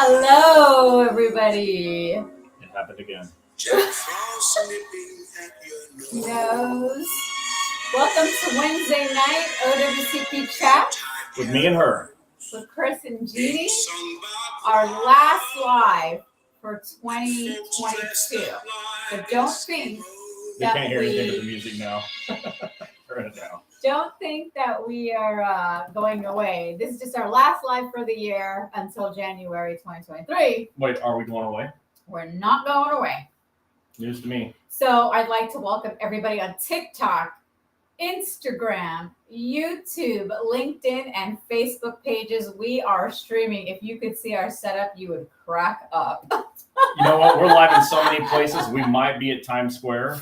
Hello, everybody. It happened again. Nose. Welcome to Wednesday night OWCP chat With me and her. with Chris and Gini. Our last live for 2022. But don't think They that can't hear anything but the music now. Turn it down. Don't think that we are going away. This is just our last live for the year until January 2023. Wait, are we going away? We're not going away. News to me. So I'd like to welcome everybody on TikTok, Instagram, YouTube, LinkedIn, and Facebook pages. We are streaming. If you could see our setup, you would crack up. You know what? We're live in so many places. We might be at Times Square.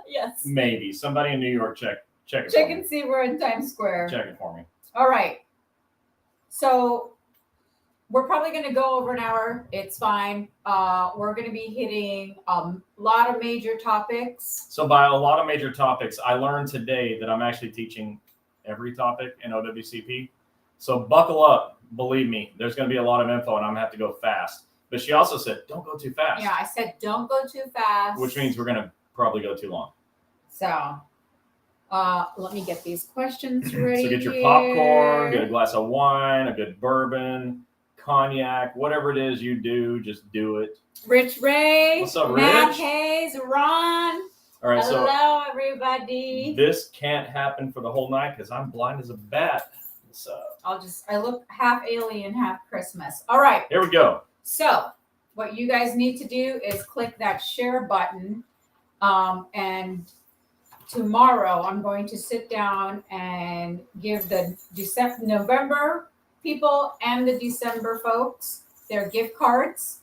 Yes. Maybe. Somebody in New York, check it Check for and me. see we're in Times Square. Check it for me. All right. So we're probably going to go over an hour. It's fine. We're going to be hitting a lot of major topics. So by a lot of major topics, I learned today that I'm actually teaching every topic in OWCP. So buckle up. Believe me, there's going to be a lot of info and I'm going to have to go fast. But she also said, don't go too fast. Yeah, I said don't go too fast. Which means we're going to probably go too long. So let me get these questions ready. So get your popcorn, get a glass of wine, a good bourbon, cognac, whatever it is you do, just do it. Rich Ray. What's up, Matt Rich? Hayes, Ron. All right, Hello, everybody. This can't happen for the whole night because I'm blind as a bat. So I look half alien, half Christmas. All right. here we go. So what you guys need to do is click that share button. And tomorrow I'm going to sit down and give the November people and the December folks their gift cards.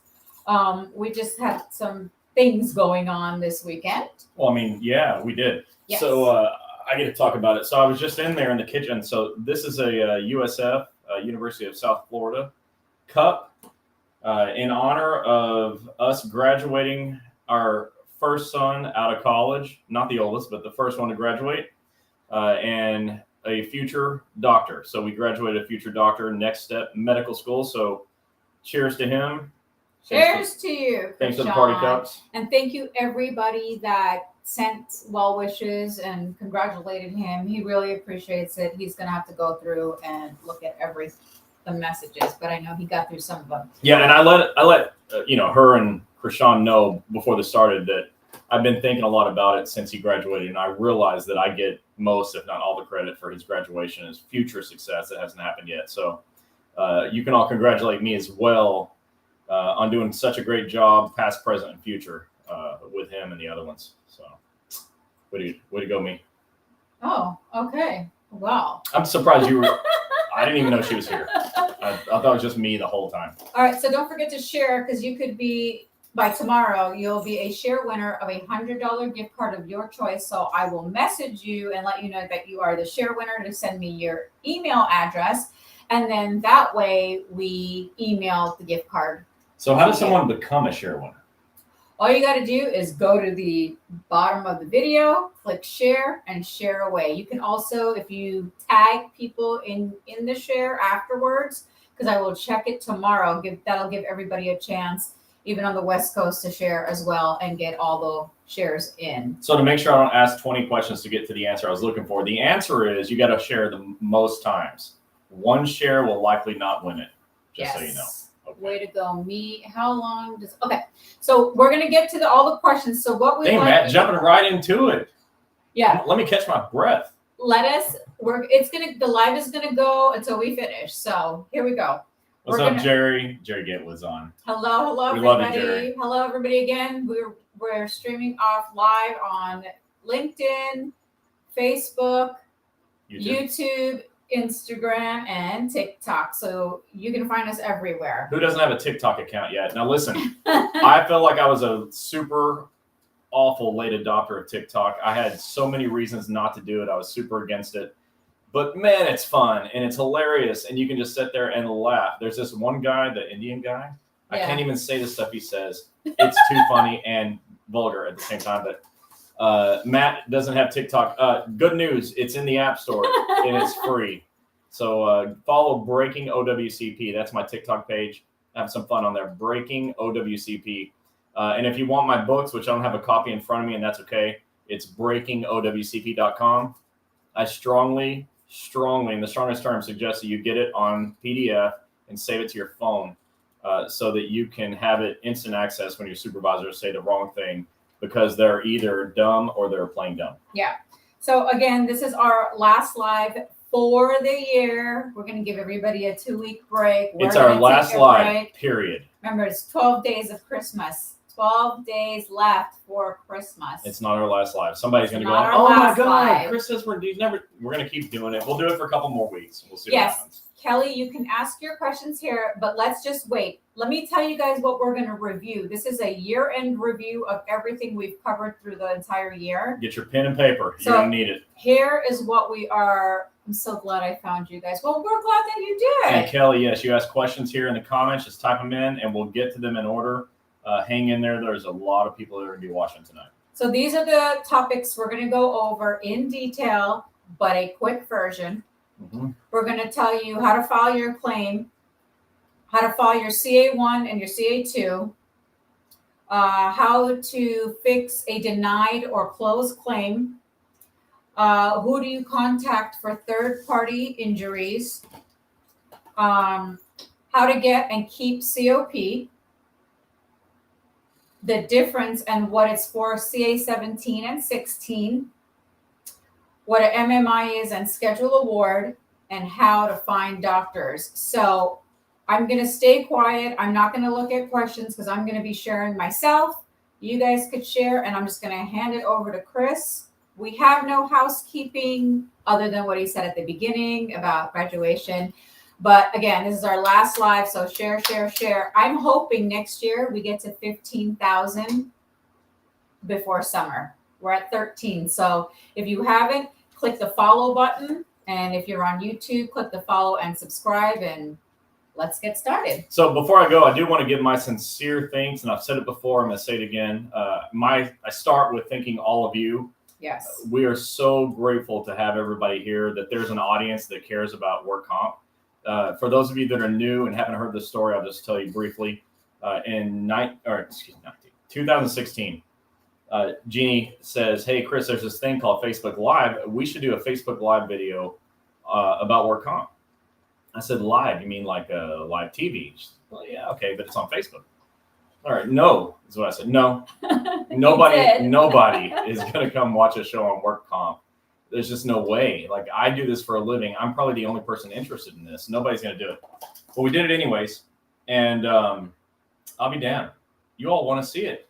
We just had some things going on this weekend. Well, I mean, yeah, we did. Yes. So I get to talk about it. So I was just in there in the kitchen. So this is a USF, University of South Florida cup in honor of us graduating our first son out of college, not the oldest, but the first one to graduate, and a future doctor. So we graduated a future doctor, next step, medical school. So cheers to him. Cheers to you. Thanks for the Krishan. party cups. And thank you everybody that sent well wishes and congratulated him. He really appreciates it. He's going to have to go through and look at the messages, but I know he got through some of them. Yeah, and I let her and Krishan know before this started that I've been thinking a lot about it since he graduated, and I realized that I get most, if not all, the credit for his graduation, his future success that hasn't happened yet. So you can all congratulate me as well on doing such a great job, past, present, and future with him and the other ones. So way to go, me. Oh, okay. Wow. I'm surprised you were. I didn't even know she was here. I thought it was just me the whole time. All right, so don't forget to share because you could be. By tomorrow, you'll be a share winner of a $100 gift card of your choice. So I will message you and let you know that you are the share winner to send me your email address. And then that way we email the gift card. So how does someone become a share winner? All you got to do is go to the bottom of the video, click share, and share away. You can also, if you tag people in the share afterwards, because I will check it tomorrow, that'll give everybody a chance, even on the West Coast, to share as well and get all the shares in. So to make sure I don't ask 20 questions to get to the answer I was looking for, the answer is you got to share the most times. One share will likely not win it, just so you know. Okay. Way to go, me. How long does... Okay, so we're going to get to all the questions. So what we Dang, Matt, jumping right into it. Yeah. Let me catch my breath. The live is going to go until we finish. So here we go. What's up, Jerry? Jerry Gatewood's on. Hello, We everybody. love you, Jerry. Hello, everybody again. We're streaming off live on LinkedIn, Facebook, YouTube, Instagram, and TikTok. So you can find us everywhere. Who doesn't have a TikTok account yet? Now listen, I felt like I was a super awful late adopter of TikTok. I had so many reasons not to do it. I was super against it. But man, it's fun and it's hilarious, and you can just sit there and laugh. There's this one guy, the Indian guy. I can't even say the stuff he says. It's too funny and vulgar at the same time. But Matt doesn't have TikTok. Good news, it's in the App Store and it's free. So follow Breaking OWCP. That's my TikTok page. have some fun on there. Breaking OWCP. And if you want my books, which I don't have a copy in front of me, and that's okay, it's breakingowcp.com. I strongly, in the strongest terms, suggest that you get it on PDF and save it to your phone so that you can have it instant access when your supervisors say the wrong thing, because they're either dumb or they're playing dumb. Yeah. So again, this is our last live for the year. We're going to give everybody a 2-week break. It's our last live, period. Remember, it's 12 days of Christmas. 12 days left for Christmas. It's not our last live. Somebody's going to go, oh my God, Chris says we're going to keep doing it. We'll do it for a couple more weeks. We'll see what happens. Kelly, you can ask your questions here, but let's just wait. Let me tell you guys what we're going to review. This is a year-end review of everything we've covered through the entire year. Get your pen and paper. You're going to need it. Here is what we are. I'm so glad I found you guys. Well, we're glad that you did. And Kelly, yes, you asked questions here in the comments. Just type them in, and we'll get to them in order. Hang in there. There's a lot of people that are going to be watching tonight. So these are the topics we're going to go over in detail, but a quick version. Mm-hmm. We're going to tell you how to file your claim, how to file your CA1 and your CA2, how to fix a denied or closed claim, who do you contact for third-party injuries, how to get and keep COP, the difference and what it's for CA17 and 16, what an MMI is and schedule award, and how to find doctors. So I'm going to stay quiet. I'm not going to look at questions because I'm going to be sharing myself. You guys could share, and I'm just going to hand it over to Chris. We have no housekeeping other than what he said at the beginning about graduation. But again, this is our last live, so share. I'm hoping next year we get to 15,000 before summer. We're at 13. So if you haven't, click the follow button. And if you're on YouTube, click the follow and subscribe, and let's get started. So before I go, I do want to give my sincere thanks, and I've said it before, I'm going to say it again. I start with thanking all of you. Yes. We are so grateful to have everybody here, that there's an audience that cares about work comp. For those of you that are new and haven't heard this story, I'll just tell you briefly. In 2016, Gini says, hey, Chris, there's this thing called Facebook Live. We should do a Facebook Live video about work comp. I said, live? You mean like a live TV? She said, well, yeah, okay, but it's on Facebook. All right, no, is what I said. No, nobody is going to come watch a show on work comp. There's just no way. Like, I do this for a living. I'm probably the only person interested in this. Nobody's going to do it. But we did it anyways. And I'll be damned. You all want to see it.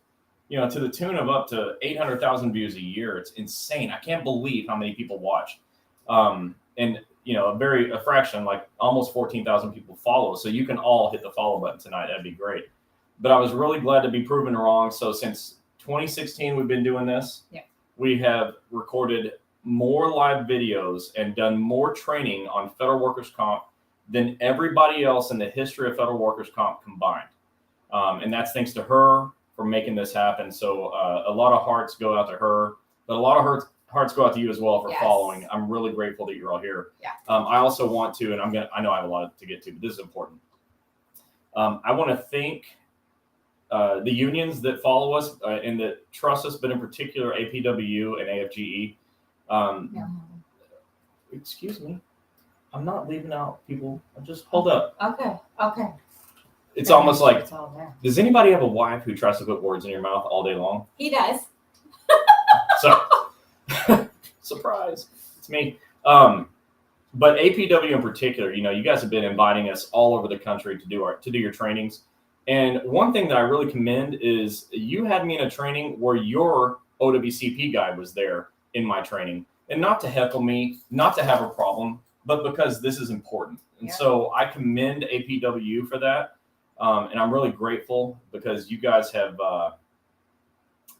You know, to the tune of up to 800,000 views a year. It's insane. I can't believe how many people watch. And, you know, a fraction, like almost 14,000 people follow. So you can all hit the follow button tonight. That'd be great. But I was really glad to be proven wrong. So since 2016, we've been doing this. Yeah. We have recorded more live videos and done more training on federal workers' comp than everybody else in the history of federal workers' comp combined. And that's thanks to her for making this happen. So a lot of hearts go out to her, but a lot of hearts go out to you as well for following. I'm really grateful that you're all here. Yeah. I also want to, and I know I have a lot to get to, but this is important. I want to thank the unions that follow us and that trust us, but in particular APWU and AFGE. Excuse me. I'm not leaving out people. Just hold up. Okay. It's almost like, does anybody have a wife who tries to put words in your mouth all day long? He does. So, surprise. It's me. But APW in particular, you know, you guys have been inviting us all over the country to do your trainings. And one thing that I really commend is you had me in a training where your OWCP guy was there in my training, and not to heckle me, not to have a problem, but because this is important. And so I commend APW for that. And I'm really grateful because you guys have,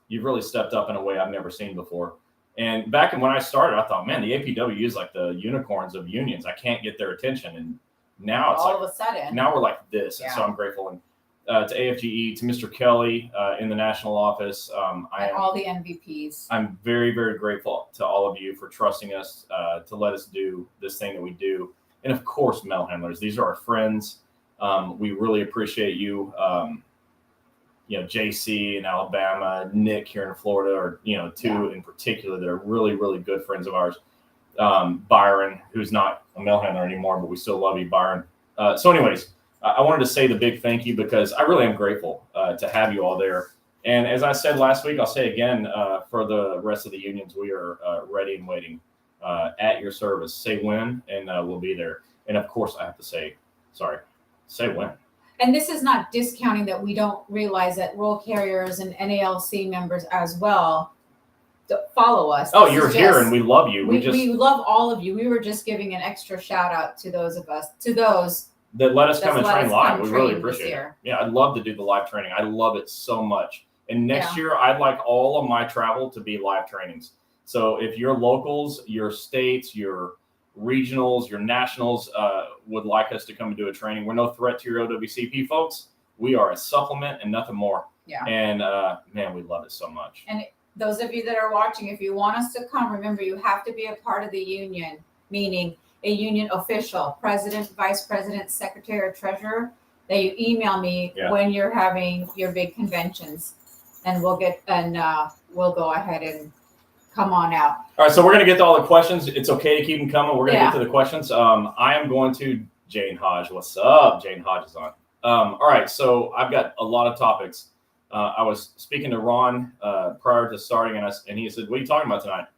you've really stepped up in a way I've never seen before. And back when I started, I thought, man, the APW is like the unicorns of unions. I can't get their attention. And now it's all of a sudden, now we're like this. And so I'm grateful. And to AFGE, to Mr. Kelly in the national office. All the MVPs. I'm very, very grateful to all of you for trusting us to let us do this thing that we do. And of course, mail handlers. These are our friends. We really appreciate you. JC in Alabama, Nick here in Florida, or, two in particular that are really, really good friends of ours. Byron, who's not a mail handler anymore, but we still love you, Byron. So anyways, I wanted to say the big thank you because I really am grateful to have you all there. And as I said last week, I'll say again, for the rest of the unions, we are ready and waiting at your service. Say when, and we'll be there. And of course, I have to say when. And this is not discounting that we don't realize that rural carriers and NALC members as well follow us. Oh, you're here and we love you. We love all of you. We were just giving an extra shout out to those that let us come and train live. We really appreciate it. Yeah, I'd love to do the live training. I love it so much. And next year, I'd like all of my travel to be live trainings. So if your locals, your states, your regionals, your nationals would like us to come and do a training, we're no threat to your OWCP folks. We are a supplement and nothing more. Yeah. And man, we love it so much. And those of you that are watching, if you want us to come, remember you have to be a part of the union, meaning a union official, president, vice president, secretary, or treasurer, that you email me when you're having your big conventions, and we'll go ahead and come on out. All right, so we're going to get to all the questions. It's okay to keep them coming. We're going to get to the questions. I am going to Jane Hodge. What's up? Jane Hodge is on. All right, so I've got a lot of topics. I was speaking to Ron prior to starting, and he said, "What are you talking about tonight?"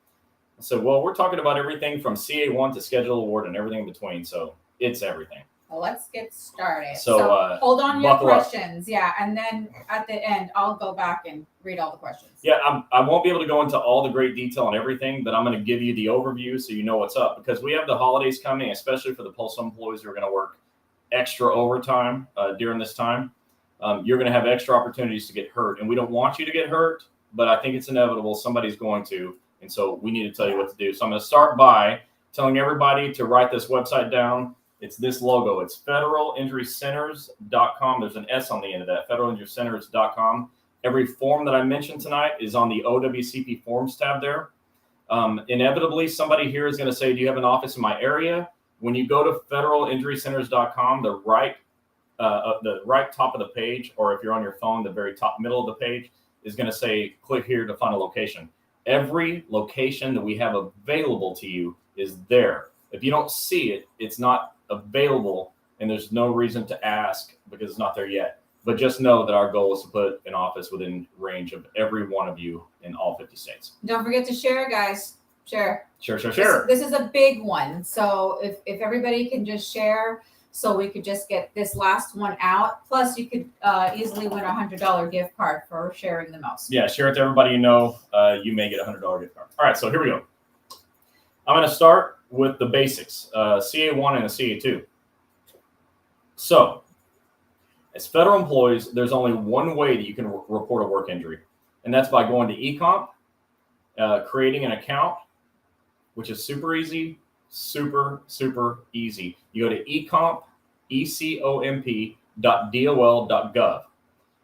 I said, "Well, we're talking about everything from CA1 to schedule award and everything in between. So it's everything." Well, let's get started. So hold on your questions. Yeah. And then at the end, I'll go back and read all the questions. Yeah, I won't be able to go into all the great detail on everything, but I'm going to give you the overview so you know what's up, because we have the holidays coming, especially for the postal employees who are going to work extra overtime during this time. You're going to have extra opportunities to get hurt, and we don't want you to get hurt, but I think it's inevitable. Somebody's going to, and so we need to tell you what to do. So I'm going to start by telling everybody to write this website down. It's this logo. It's federalinjurycenters.com. There's an S on the end of that, federalinjurycenters.com. Every form that I mentioned tonight is on the OWCP forms tab there. Inevitably, somebody here is going to say, "Do you have an office in my area?" When you go to federalinjurycenters.com, the right top of the page, or if you're on your phone, the very top middle of the page is going to say, "Click here to find a location." Every location that we have available to you is there. If you don't see it, it's not available, and there's no reason to ask because it's not there yet. But just know that our goal is to put an office within range of every one of you in all 50 states. Don't forget to share, guys. Share. This is a big one. So if everybody can just share, so we could just get this last one out. Plus, you could easily win a $100 gift card for sharing the most. Yeah, share it to everybody you know. You may get a $100 gift card. All right, so here we go. I'm going to start with the basics, CA1 and a CA2. So, as federal employees, there's only one way that you can report a work injury, and that's by going to eComp, creating an account, which is super easy, super easy. You go to ecomp, ecomp.dol.gov.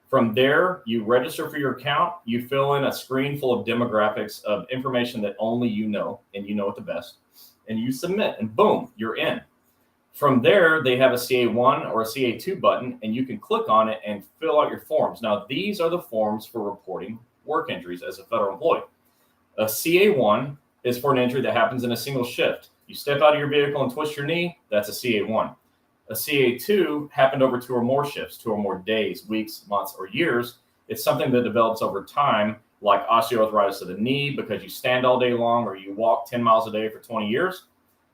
From there, you register for your account. You fill in a screen full of demographics of information that only you know, and you know it the best. And you submit, and boom, you're in. From there, they have a CA1 or a CA2 button, and you can click on it and fill out your forms. Now, these are the forms for reporting work injuries as a federal employee. A CA1 is for an injury that happens in a single shift. You step out of your vehicle and twist your knee, that's a CA1. A CA2 happened over 2 or more shifts, 2 or more days, weeks, months, or years. It's something that develops over time, like osteoarthritis of the knee because you stand all day long or you walk 10 miles a day for 20 years,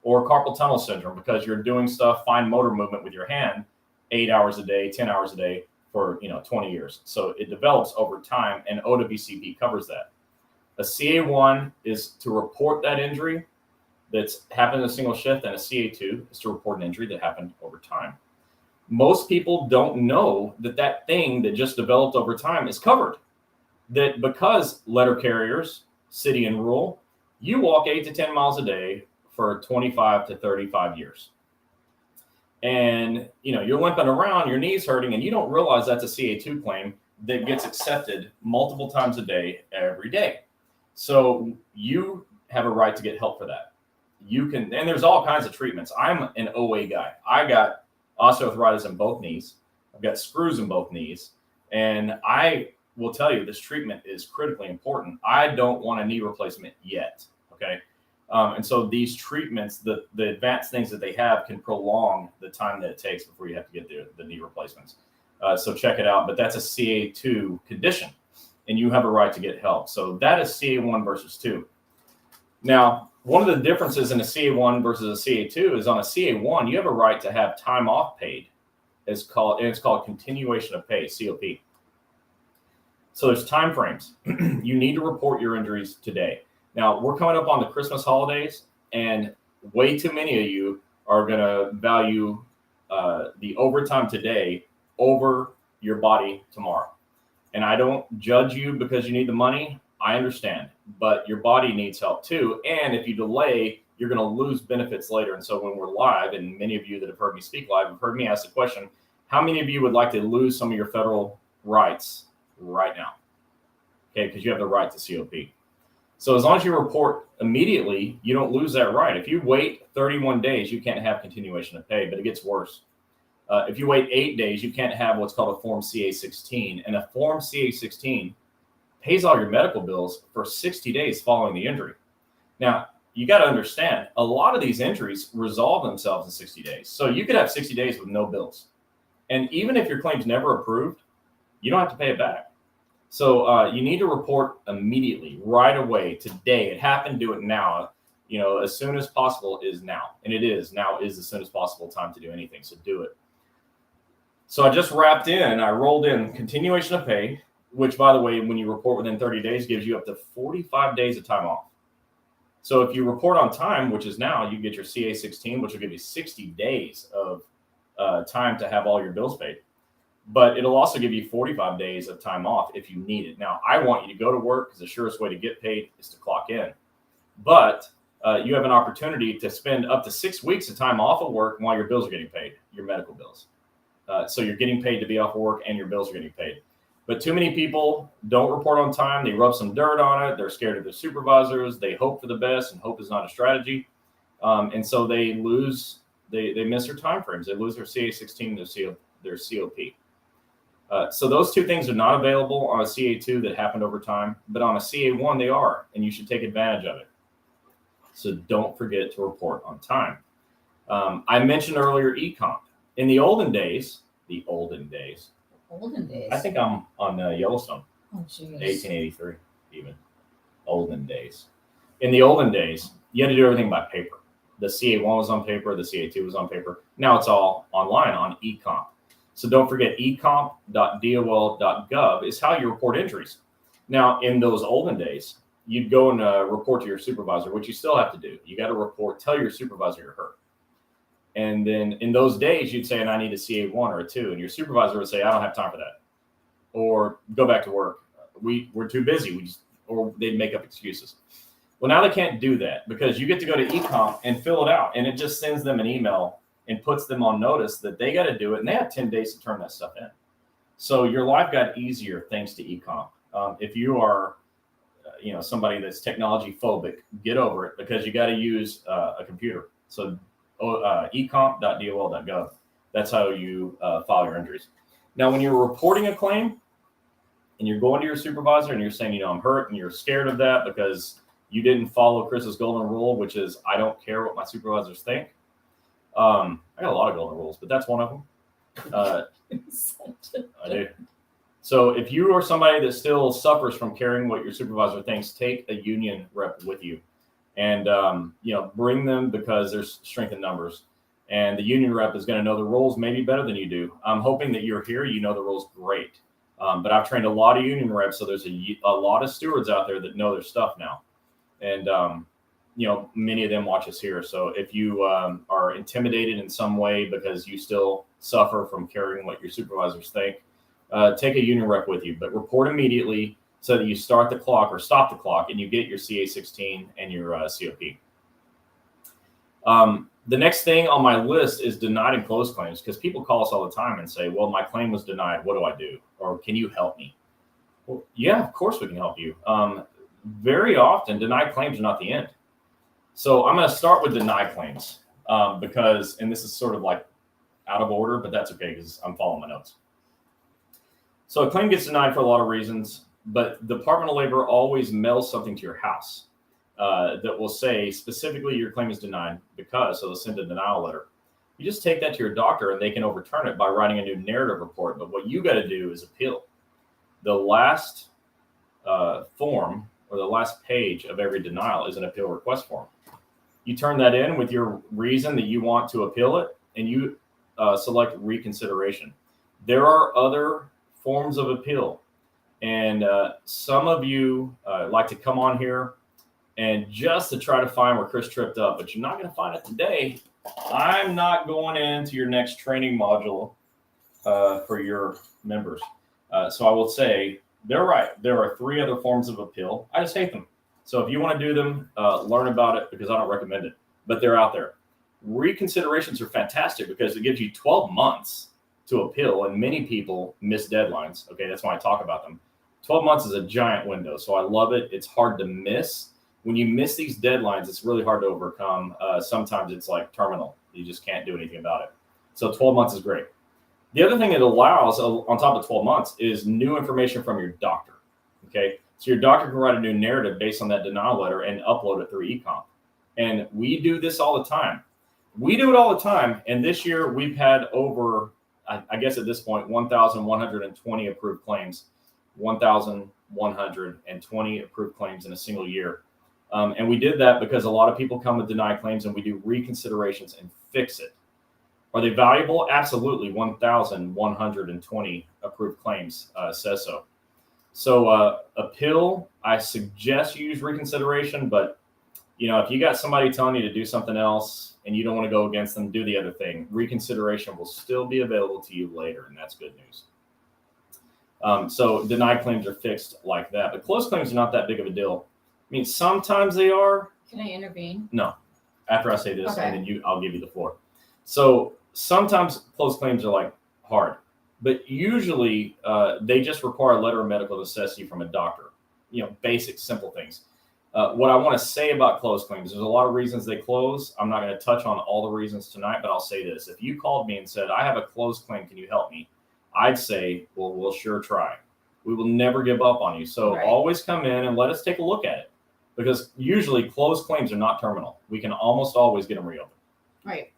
or carpal tunnel syndrome because you're doing fine motor movement with your hand 8 hours a day, 10 hours a day for 20 years. So it develops over time, and OWCP covers that. A CA1 is to report that injury that's happened in a single shift, and a CA2 is to report an injury that happened over time. Most people don't know that thing that just developed over time is covered. That because letter carriers, city and rural, you walk 8 to 10 miles a day for 25 to 35 years. And you're limping around, your knee's hurting, and you don't realize that's a CA2 claim that gets accepted multiple times a day, every day. So you have a right to get help for that. You can, and there's all kinds of treatments. I'm an OA guy. I got osteoarthritis in both knees. I've got screws in both knees. And I will tell you, this treatment is critically important. I don't want a knee replacement yet. Okay. And so these treatments, the advanced things that they have can prolong the time that it takes before you have to get the knee replacements. So check it out. But that's a CA2 condition, and you have a right to get help. So that is CA1 versus 2. Now, one of the differences in a CA1 versus a CA2 is on a CA1, you have a right to have time off paid. It's called continuation of pay, COP. So there's time frames. You need to report your injuries today. Now, we're coming up on the Christmas holidays, and way too many of you are going to value the overtime today over your body tomorrow. And I don't judge you because you need the money. I understand. But your body needs help too. And if you delay, you're going to lose benefits later. And so when we're live, and many of you that have heard me speak live have heard me ask the question, how many of you would like to lose some of your federal rights right now? Okay, because you have the right to COP. So as long as you report immediately, you don't lose that right. If you wait 31 days, you can't have continuation of pay, but it gets worse. If you wait 8 days, you can't have what's called a Form CA-16. And a Form CA-16 pays all your medical bills for 60 days following the injury. Now, you got to understand, a lot of these injuries resolve themselves in 60 days. So you could have 60 days with no bills. And even if your claim's never approved, you don't have to pay it back. So you need to report immediately, right away, today. It happened, do it now. You know, as soon as possible is now. And it is. Now is as soon as possible time to do anything. So do it. So I just I rolled in continuation of pay, which, by the way, when you report within 30 days, gives you up to 45 days of time off. So if you report on time, which is now, you get your CA-16, which will give you 60 days of time to have all your bills paid. But it'll also give you 45 days of time off if you need it. Now, I want you to go to work because the surest way to get paid is to clock in. But you have an opportunity to spend up to 6 weeks of time off of work while your bills are getting paid, your medical bills. So you're getting paid to be off of work and your bills are getting paid. But too many people don't report on time. They rub some dirt on it. They're scared of their supervisors. They hope for the best, and hope is not a strategy. And so they miss their time frames. They lose their CA-16, their COP. So those two things are not available on a CA2 that happened over time, but on a CA1 they are, and you should take advantage of it. So don't forget to report on time. I mentioned earlier e-comp. In the olden days, I think I'm on Yellowstone. Oh, geez. 1883, even. Olden days. In the olden days, you had to do everything by paper. The CA1 was on paper, the CA2 was on paper. Now it's all online on eComp. So don't forget, ecomp.dol.gov is how you report injuries. Now, in those olden days, you'd go and report to your supervisor, which you still have to do. You got to report, tell your supervisor you're hurt. And then in those days, you'd say, and I need a CA1 or a 2. And your supervisor would say, I don't have time for that. Or go back to work. We're too busy. Or they'd make up excuses. Well, now they can't do that because you get to go to eComp and fill it out. And it just sends them an email and puts them on notice that they got to do it. And they have 10 days to turn that stuff in. So your life got easier thanks to eComp. If you are somebody that's technology phobic, get over it because you got to use a computer. So ecomp.dol.gov. That's how you file your injuries. Now, when you're reporting a claim and you're going to your supervisor and you're saying, I'm hurt, and you're scared of that because you didn't follow Chris's golden rule, which is I don't care what my supervisors think. I got a lot of golden rules, but that's one of them. I do. So if you are somebody that still suffers from caring what your supervisor thinks, take a union rep with you. And, bring them because there's strength in numbers. And the union rep is going to know the rules maybe better than you do. I'm hoping that you're here, you know the rules great. But I've trained a lot of union reps, so there's a lot of stewards out there that know their stuff now. And, many of them watch us here. So if you are intimidated in some way because you still suffer from caring what your supervisors think, take a union rep with you. But report immediately, so that you start the clock or stop the clock and you get your CA-16 and your COP. The next thing on my list is denied and closed claims, because people call us all the time and say, well, my claim was denied. What do I do? Or can you help me? Well, yeah, of course we can help you. Very often, denied claims are not the end. So I'm going to start with denied claims because, and this is sort of like out of order, but that's okay because I'm following my notes. So a claim gets denied for a lot of reasons, but the Department of Labor always mails something to your house that will say specifically your claim is denied because, so they'll send a denial letter. You just take that to your doctor and they can overturn it by writing a new narrative report. But what you got to do is appeal. The last form or the last page of every denial is an appeal request form. You turn that in with your reason that you want to appeal it, and you select reconsideration. There are other forms of appeal, and some of you like to come on here and just to try to find where Chris tripped up, but you're not going to find it today. I'm not going into your next training module for your members. So I will say they're right. There are 3 other forms of appeal. I just hate them. So if you want to do them, learn about it because I don't recommend it, but they're out there. Reconsiderations are fantastic because it gives you 12 months to appeal, and many people miss deadlines. Okay, that's why I talk about them. 12 months is a giant window, so I love it. It's hard to miss. When you miss these deadlines, it's really hard to overcome. Sometimes it's like terminal. You just can't do anything about it. So 12 months is great. The other thing it allows on top of 12 months is new information from your doctor. Okay, so your doctor can write a new narrative based on that denial letter and upload it through eComp. And we do this all the time. We do it all the time. And this year we've had over, I guess at this point, 1,120 approved claims, 1,120 approved claims in a single year. And we did that because a lot of people come with denied claims and we do reconsiderations and fix it. Are they valuable? Absolutely. 1,120 approved claims says so. So appeal, I suggest you use reconsideration, but if you got somebody telling you to do something else and you don't want to go against them, do the other thing. Reconsideration will still be available to you later, and that's good news. So denied claims are fixed like that, but closed claims are not that big of a deal. I mean, sometimes they are. Can I intervene? No. After I say this, okay. And then I'll give you the floor. So sometimes closed claims are like hard, but usually they just require a letter of medical necessity from a doctor. Basic, simple things. What I want to say about closed claims, there's a lot of reasons they close. I'm not going to touch on all the reasons tonight, but I'll say this. If you called me and said, I have a closed claim, can you help me? I'd say, well, we'll sure try. We will never give up on you. So always come in and let us take a look at it. Because usually closed claims are not terminal. We can almost always get them reopened. Right.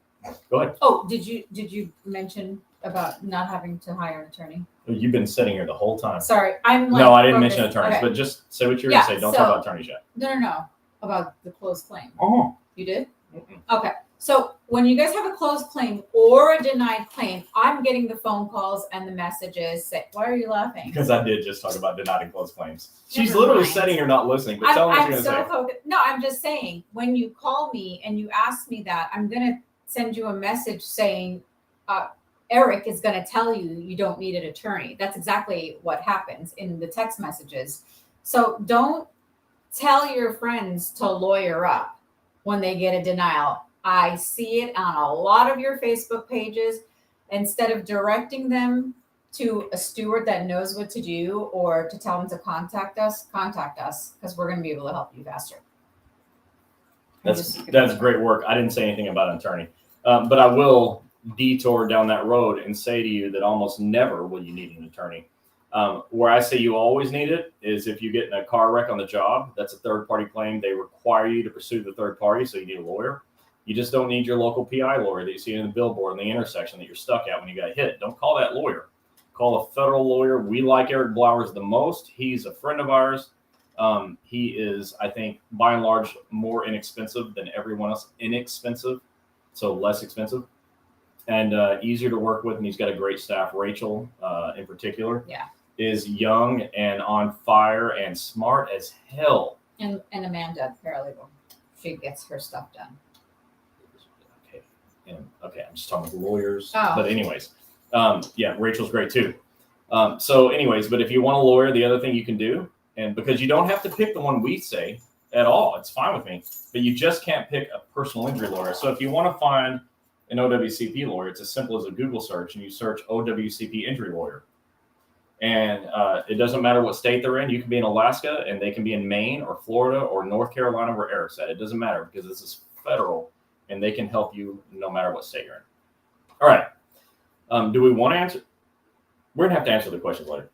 Go ahead. Oh, did you mention about not having to hire an attorney? You've been sitting here the whole time. Sorry, No, I didn't mention attorneys, but just say what you're going to say. Don't talk about attorneys yet. No. About the closed claim. Oh. You did? Mm-mm. Okay. So when you guys have a closed claim or a denied claim, I'm getting the phone calls and the messages say, why are you laughing? Because I did just talk about denied and closed claims. She's Never literally mind. sitting here not listening, but tell me what you're going to say. No, I'm just saying, when you call me and you ask me that, I'm going to send you a message saying, Eric is going to tell you you don't need an attorney. That's exactly what happens in the text messages. So don't tell your friends to lawyer up when they get a denial. I see it on a lot of your Facebook pages. Instead of directing them to a steward that knows what to do or to tell them to contact us because we're going to be able to help you faster. That's great work. I didn't say anything about an attorney, but I will detour down that road and say to you that almost never will you need an attorney. Where I say you always need it is if you get in a car wreck on the job. That's a third-party claim. They require you to pursue the third party, so you need a lawyer. You just don't need your local PI lawyer that you see in the billboard in the intersection that you're stuck at when you got hit. Don't call that lawyer. Call a federal lawyer. We like Eric Blowers the most. He's a friend of ours. He is, I think, by and large, more inexpensive than everyone else. Inexpensive, so less expensive, and easier to work with. And he's got a great staff. Rachel, in particular, is young and on fire and smart as hell. And Amanda, paralegal, she gets her stuff done. Okay, I'm just talking with lawyers. Oh. But anyways, Rachel's great too. So anyways, but if you want a lawyer, the other thing you can do, and because you don't have to pick the one we say at all, it's fine with me, but you just can't pick a personal injury lawyer. So if you want to find an OWCP lawyer, it's as simple as a Google search, and you search OWCP injury lawyer. And it doesn't matter what state they're in. You can be in Alaska, and they can be in Maine or Florida or North Carolina where Eric's at. It doesn't matter because this is federal, and they can help you no matter what state you're in. All right. Do we want to answer? We're going to have to answer the questions later.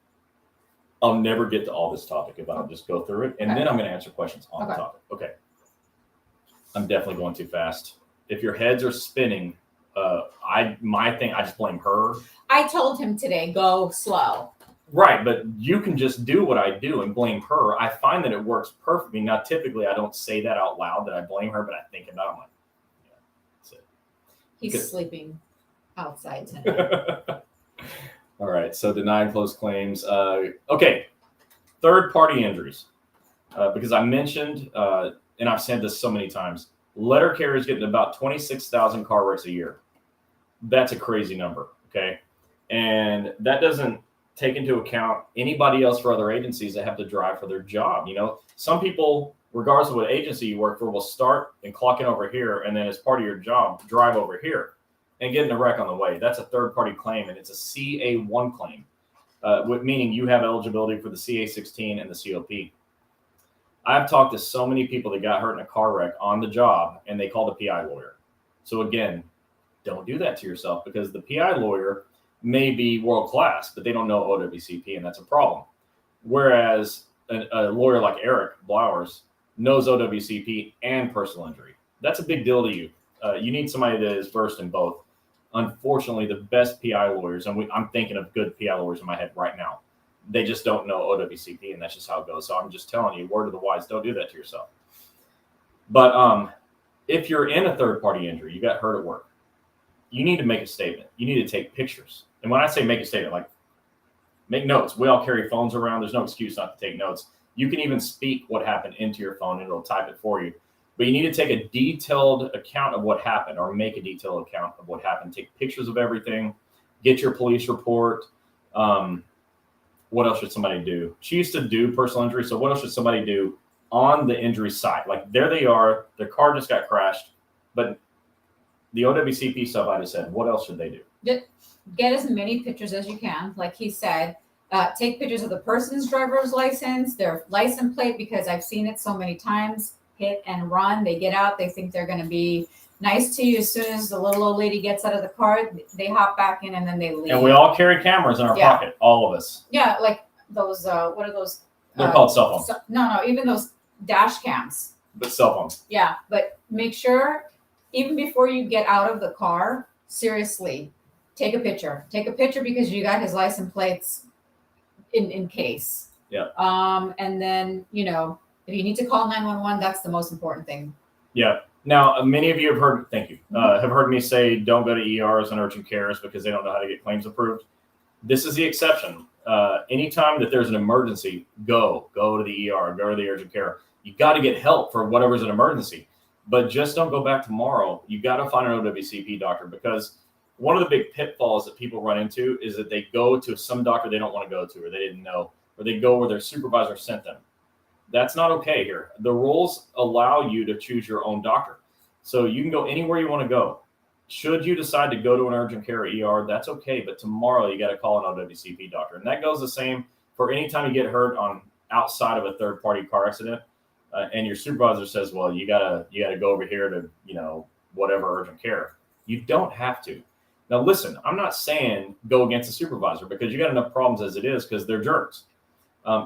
I'll never get to all this topic if I don't just go through it. And then I'm going to answer questions on the topic. Okay. I'm definitely going too fast. If your heads are spinning, I just blame her. I told him today, go slow. Right, but you can just do what I do and blame her. I find that it works perfectly. Now, typically, I don't say that out loud that I blame her, but I think about it. I'm like, yeah, that's it. He's sleeping outside tonight. All right, so denied closed claims. Okay, third-party injuries. Because I mentioned, and I've said this so many times, letter carriers getting about 26,000 car wrecks a year. That's a crazy number, okay? And that doesn't take into account anybody else for other agencies that have to drive for their job. You know, some people, regardless of what agency you work for, will start and clock in over here, and then as part of your job, drive over here and get in a wreck on the way. That's a third-party claim, and it's a CA1 claim, meaning you have eligibility for the CA16 and the COP. I've talked to so many people that got hurt in a car wreck on the job, and they called a PI lawyer. So again, don't do that to yourself, because the PI lawyer may be world class, but they don't know OWCP, and that's a problem. Whereas a lawyer like Eric Blowers knows OWCP and personal injury. That's a big deal to you. You need somebody that is versed in both. Unfortunately, the best PI lawyers, and I'm thinking of good PI lawyers in my head right now, they just don't know OWCP, and that's just how it goes. So I'm just telling you, word of the wise, don't do that to yourself. But if you're in a third-party injury, you got hurt at work, you need to make a statement. You need to take pictures. And when I say make a statement, like make notes. We all carry phones around. There's no excuse not to take notes. You can even speak what happened into your phone, and it'll type it for you. But you need to take a detailed account of what happened, or make a detailed account of what happened. Take pictures of everything. Get your police report. What else should somebody do? She used to do personal injury. So what else should somebody do on the injury site? Like there they are. Their car just got crashed. But the OWCP stuff I just said, what else should they do? Get as many pictures as you can. Like he said, take pictures of the person's driver's license, their license plate, because I've seen it so many times. Hit and run. They get out. They think they're going to be nice to you. As soon as the little old lady gets out of the car, they hop back in and then they leave. And we all carry cameras in our pocket, all of us. Yeah, like those, what are those? They're called cell phones. No, even those dash cams. But cell phones. Yeah, but make sure, even before you get out of the car, seriously, take a picture. Take a picture because you got his license plates in case. Yeah. And then, you know, if you need to call 911, that's the most important thing. Yeah. Now, many of you have heard, thank you, have heard me say don't go to ERs and urgent cares because they don't know how to get claims approved. This is the exception. Anytime that there's an emergency, go to the ER, go to the urgent care. You got to get help for whatever's an emergency, but just don't go back tomorrow. You got to find an OWCP doctor, because one of the big pitfalls that people run into is that they go to some doctor they don't want to go to, or they didn't know, or they go where their supervisor sent them. That's not okay here. The rules allow you to choose your own doctor. So you can go anywhere you want to go. Should you decide to go to an urgent care or ER, that's okay. But tomorrow you got to call an OWCP doctor. And that goes the same for any time you get hurt on outside of a third party car accident. And your supervisor says, well, you gotta go over here to, you know, whatever urgent care. You don't have to. Now, listen, I'm not saying go against the supervisor, because you got enough problems as it is, because they're jerks.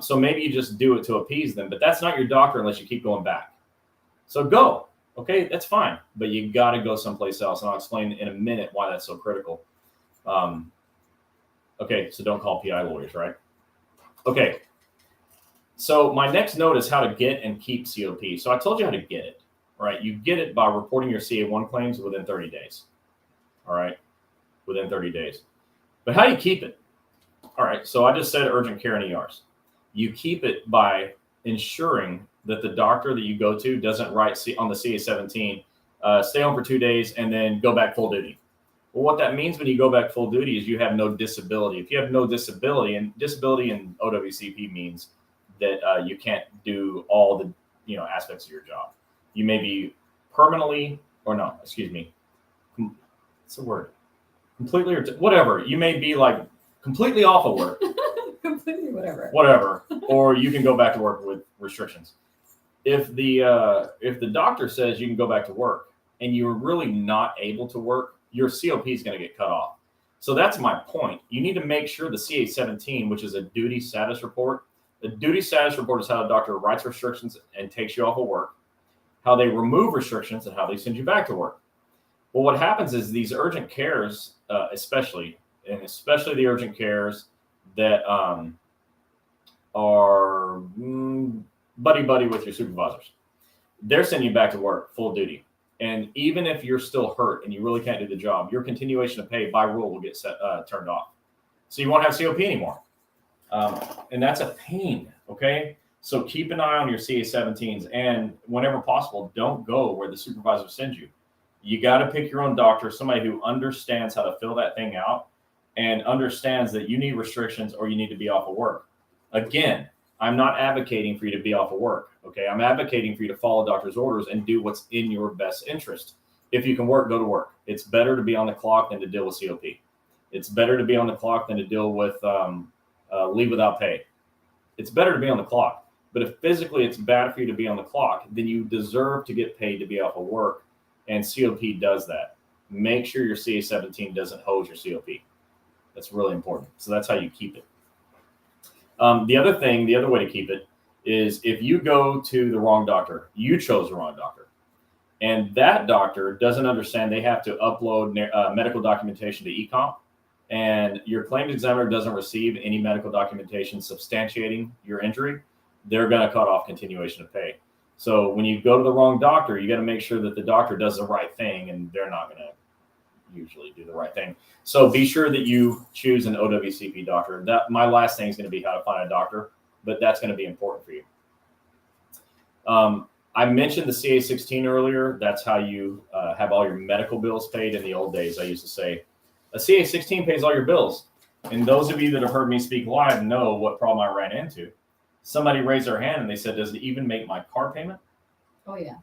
So maybe you just do it to appease them, but that's not your doctor unless you keep going back. So go, okay, that's fine, but you got to go someplace else. And I'll explain in a minute why that's so critical. Okay, so don't call PI lawyers, right? Okay, so my next note is how to get and keep COP. So I told you how to get it, right? You get it by reporting your CA1 claims within 30 days, all right? Within 30 days. But how do you keep it? All right, so I just said urgent care and ERs. You keep it by ensuring that the doctor that you go to doesn't write on the CA17, stay home for 2 days and then go back full duty. Well, what that means when you go back full duty is you have no disability. If you have no disability, and disability in OWCP means that you can't do all the aspects of your job. You may be permanently, or no, excuse me, what's the word? Completely, or whatever. You may be like completely off of work. Completely whatever, or you can go back to work with restrictions. If the doctor says you can go back to work and you're really not able to work, your COP is going to get cut off. So that's my point. You need to make sure the CA-17, which is a duty status report, the duty status report is how the doctor writes restrictions and takes you off of work, how they remove restrictions, and how they send you back to work. Well, what happens is these urgent cares, especially the urgent cares that are buddy with your supervisors, they're sending you back to work full duty. And even if you're still hurt and you really can't do the job, your continuation of pay by rule will get turned off. So you won't have COP anymore. And that's a pain, okay? So keep an eye on your CA-17s, and whenever possible, don't go where the supervisor sends you. You got to pick your own doctor, somebody who understands how to fill that thing out and understands that you need restrictions or you need to be off of work. Again, I'm not advocating for you to be off of work, okay? I'm advocating for you to follow doctor's orders and do what's in your best interest. If you can work, go to work. It's better to be on the clock than to deal with COP. It's better to be on the clock than to deal with leave without pay. It's better to be on the clock. But if physically it's bad for you to be on the clock, then you deserve to get paid to be off of work, and COP does that. Make sure your CA-17 doesn't hose your COP. That's really important. So that's how you keep it. The other way to keep it is if you go to the wrong doctor, you chose the wrong doctor, and that doctor doesn't understand they have to upload medical documentation to eComp, and your claims examiner doesn't receive any medical documentation substantiating your injury, they're going to cut off continuation of pay. So when you go to the wrong doctor, you got to make sure that the doctor does the right thing, and they're not going to usually do the right thing. So be sure that you choose an OWCP doctor. That my last thing is going to be how to find a doctor, but that's going to be important for you. I mentioned the CA-16 earlier. That's how you have all your medical bills paid. In the old days, I used to say, a CA-16 pays all your bills. And those of you that have heard me speak live know what problem I ran into. Somebody raised their hand and they said, does it even make my car payment? Oh, yeah.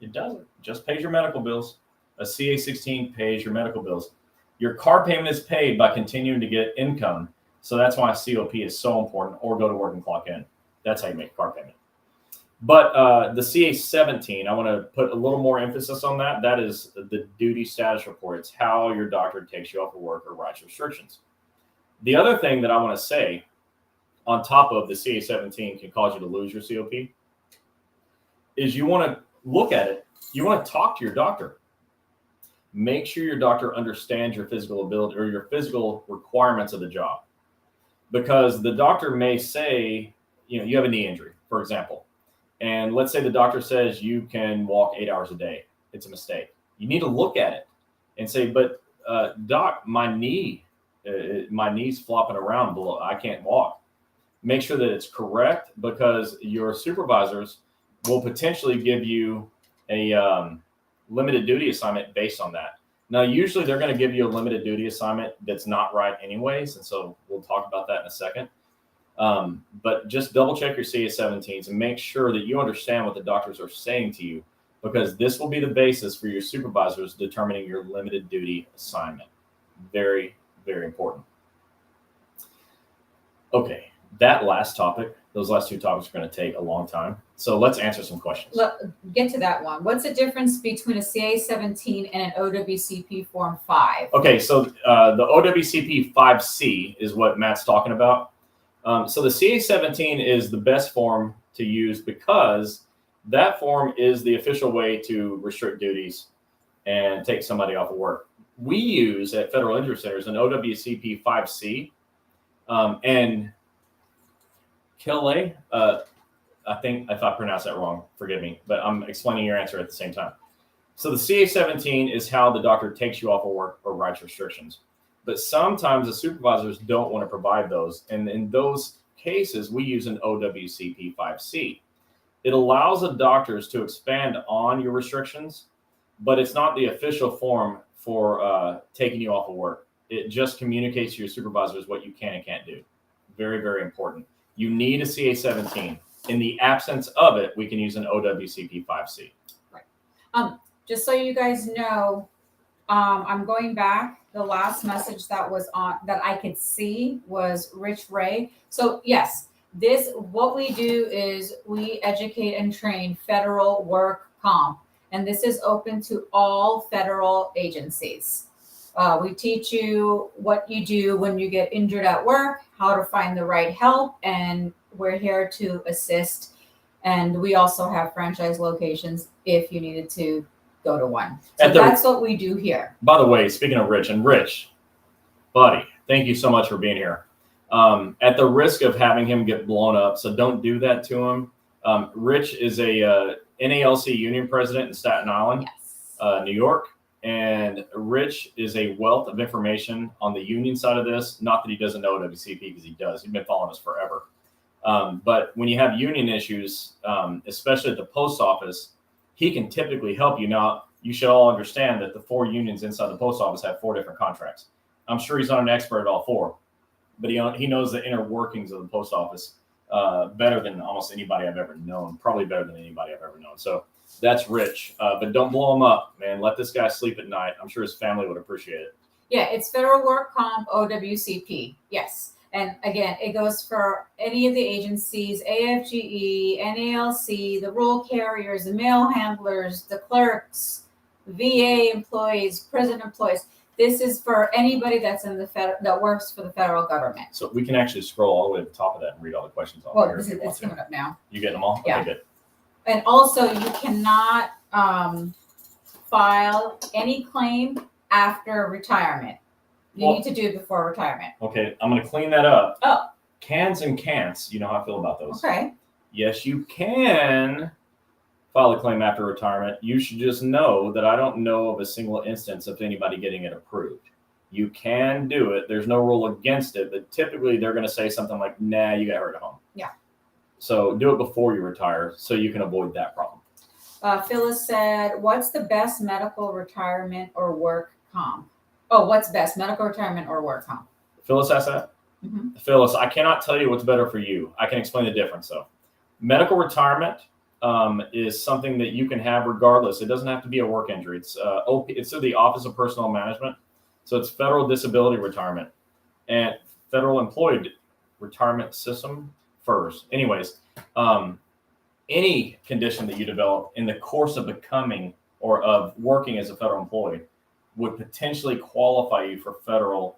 It doesn't. It just pays your medical bills. A CA-16 pays your medical bills. Your car payment is paid by continuing to get income. So that's why COP is so important, or go to work and clock in. That's how you make a car payment. But the CA-17, I want to put a little more emphasis on that. That is the duty status report. It's how your doctor takes you off of work or writes restrictions. The other thing that I want to say on top of the CA-17 can cause you to lose your COP is you want to look at it. You want to talk to your doctor. Make sure your doctor understands your physical ability or your physical requirements of the job, because the doctor may say, you have a knee injury, for example, and let's say the doctor says you can walk 8 hours a day. It's a mistake. You need to look at it and say, but doc, my knee's flopping around below. I can't walk. Make sure that it's correct, because your supervisors will potentially give you a limited duty assignment based on that. Now, usually they're going to give you a limited duty assignment that's not right anyways, and so we'll talk about that in a second. But just double check your CA-17s and make sure that you understand what the doctors are saying to you, because this will be the basis for your supervisors determining your limited duty assignment. Very, very important. Okay, that last topic, those last two topics are going to take a long time. So let's answer some questions. Get to that one. What's the difference between a CA-17 and an OWCP Form 5? Okay, so the OWCP 5C is what Matt's talking about. So the CA-17 is the best form to use, because that form is the official way to restrict duties and take somebody off of work. We use at Federal Injury Centers an OWCP 5C, and Kelly, I think if I pronounced that wrong, forgive me, but I'm explaining your answer at the same time. So the CA-17 is how the doctor takes you off of work or writes restrictions. But sometimes the supervisors don't want to provide those. And in those cases, we use an OWCP 5C. It allows the doctors to expand on your restrictions, but it's not the official form for taking you off of work. It just communicates to your supervisors what you can and can't do. Very, very important. You need a CA-17. In the absence of it, we can use an OWCP 5C. Right. Just so you guys know, I'm going back. The last message that was on that I could see was Rich Ray. So yes, what we do is we educate and train federal work comp, and this is open to all federal agencies. We teach you what you do when you get injured at work, how to find the right help, and we're here to assist. And we also have franchise locations if you needed to go to one. So that's what we do here. By the way, speaking of Rich, buddy, thank you so much for being here. At the risk of having him get blown up, so don't do that to him. Rich is a NALC union president in Staten Island, New York. And Rich is a wealth of information on the union side of this. Not that he doesn't know OWCP, because he does. He's been following us forever. But when you have union issues, especially at the post office, he can typically help you. Now, you should all understand that the 4 unions inside the post office have 4 different contracts. I'm sure he's not an expert at all 4, but he knows the inner workings of the post office better than almost anybody I've ever known, probably better than anybody I've ever known. So that's Rich, but don't blow him up, man. Let this guy sleep at night. I'm sure his family would appreciate it. Yeah, it's Federal Work Comp OWCP. Yes. And again, it goes for any of the agencies, AFGE, NALC, the rural carriers, the mail handlers, the clerks, VA employees, prison employees. This is for anybody that's in the that works for the federal government. So we can actually scroll all the way to the top of that and read all the questions off here. Well, it's coming up now. You getting them all? Yeah. Okay, good. And also, you cannot file any claim after retirement. You need to do it before retirement. Okay, I'm going to clean that up. Oh. Cans and can'ts. You know how I feel about those. Okay. Yes, you can file a claim after retirement. You should just know that I don't know of a single instance of anybody getting it approved. You can do it. There's no rule against it, but typically they're going to say something like, nah, you got hurt at home. Yeah. So do it before you retire so you can avoid that problem. Phyllis said, what's the best medical retirement or work comp? Oh, what's best, medical retirement or work comp? Phyllis asked that? Mm-hmm. Phyllis, I cannot tell you what's better for you. I can explain the difference, though. Medical retirement is something that you can have regardless. It doesn't have to be a work injury. It's through the Office of Personnel Management. So it's federal disability retirement and federal employee retirement system first. Anyways, any condition that you develop in the course of becoming or of working as a federal employee would potentially qualify you for federal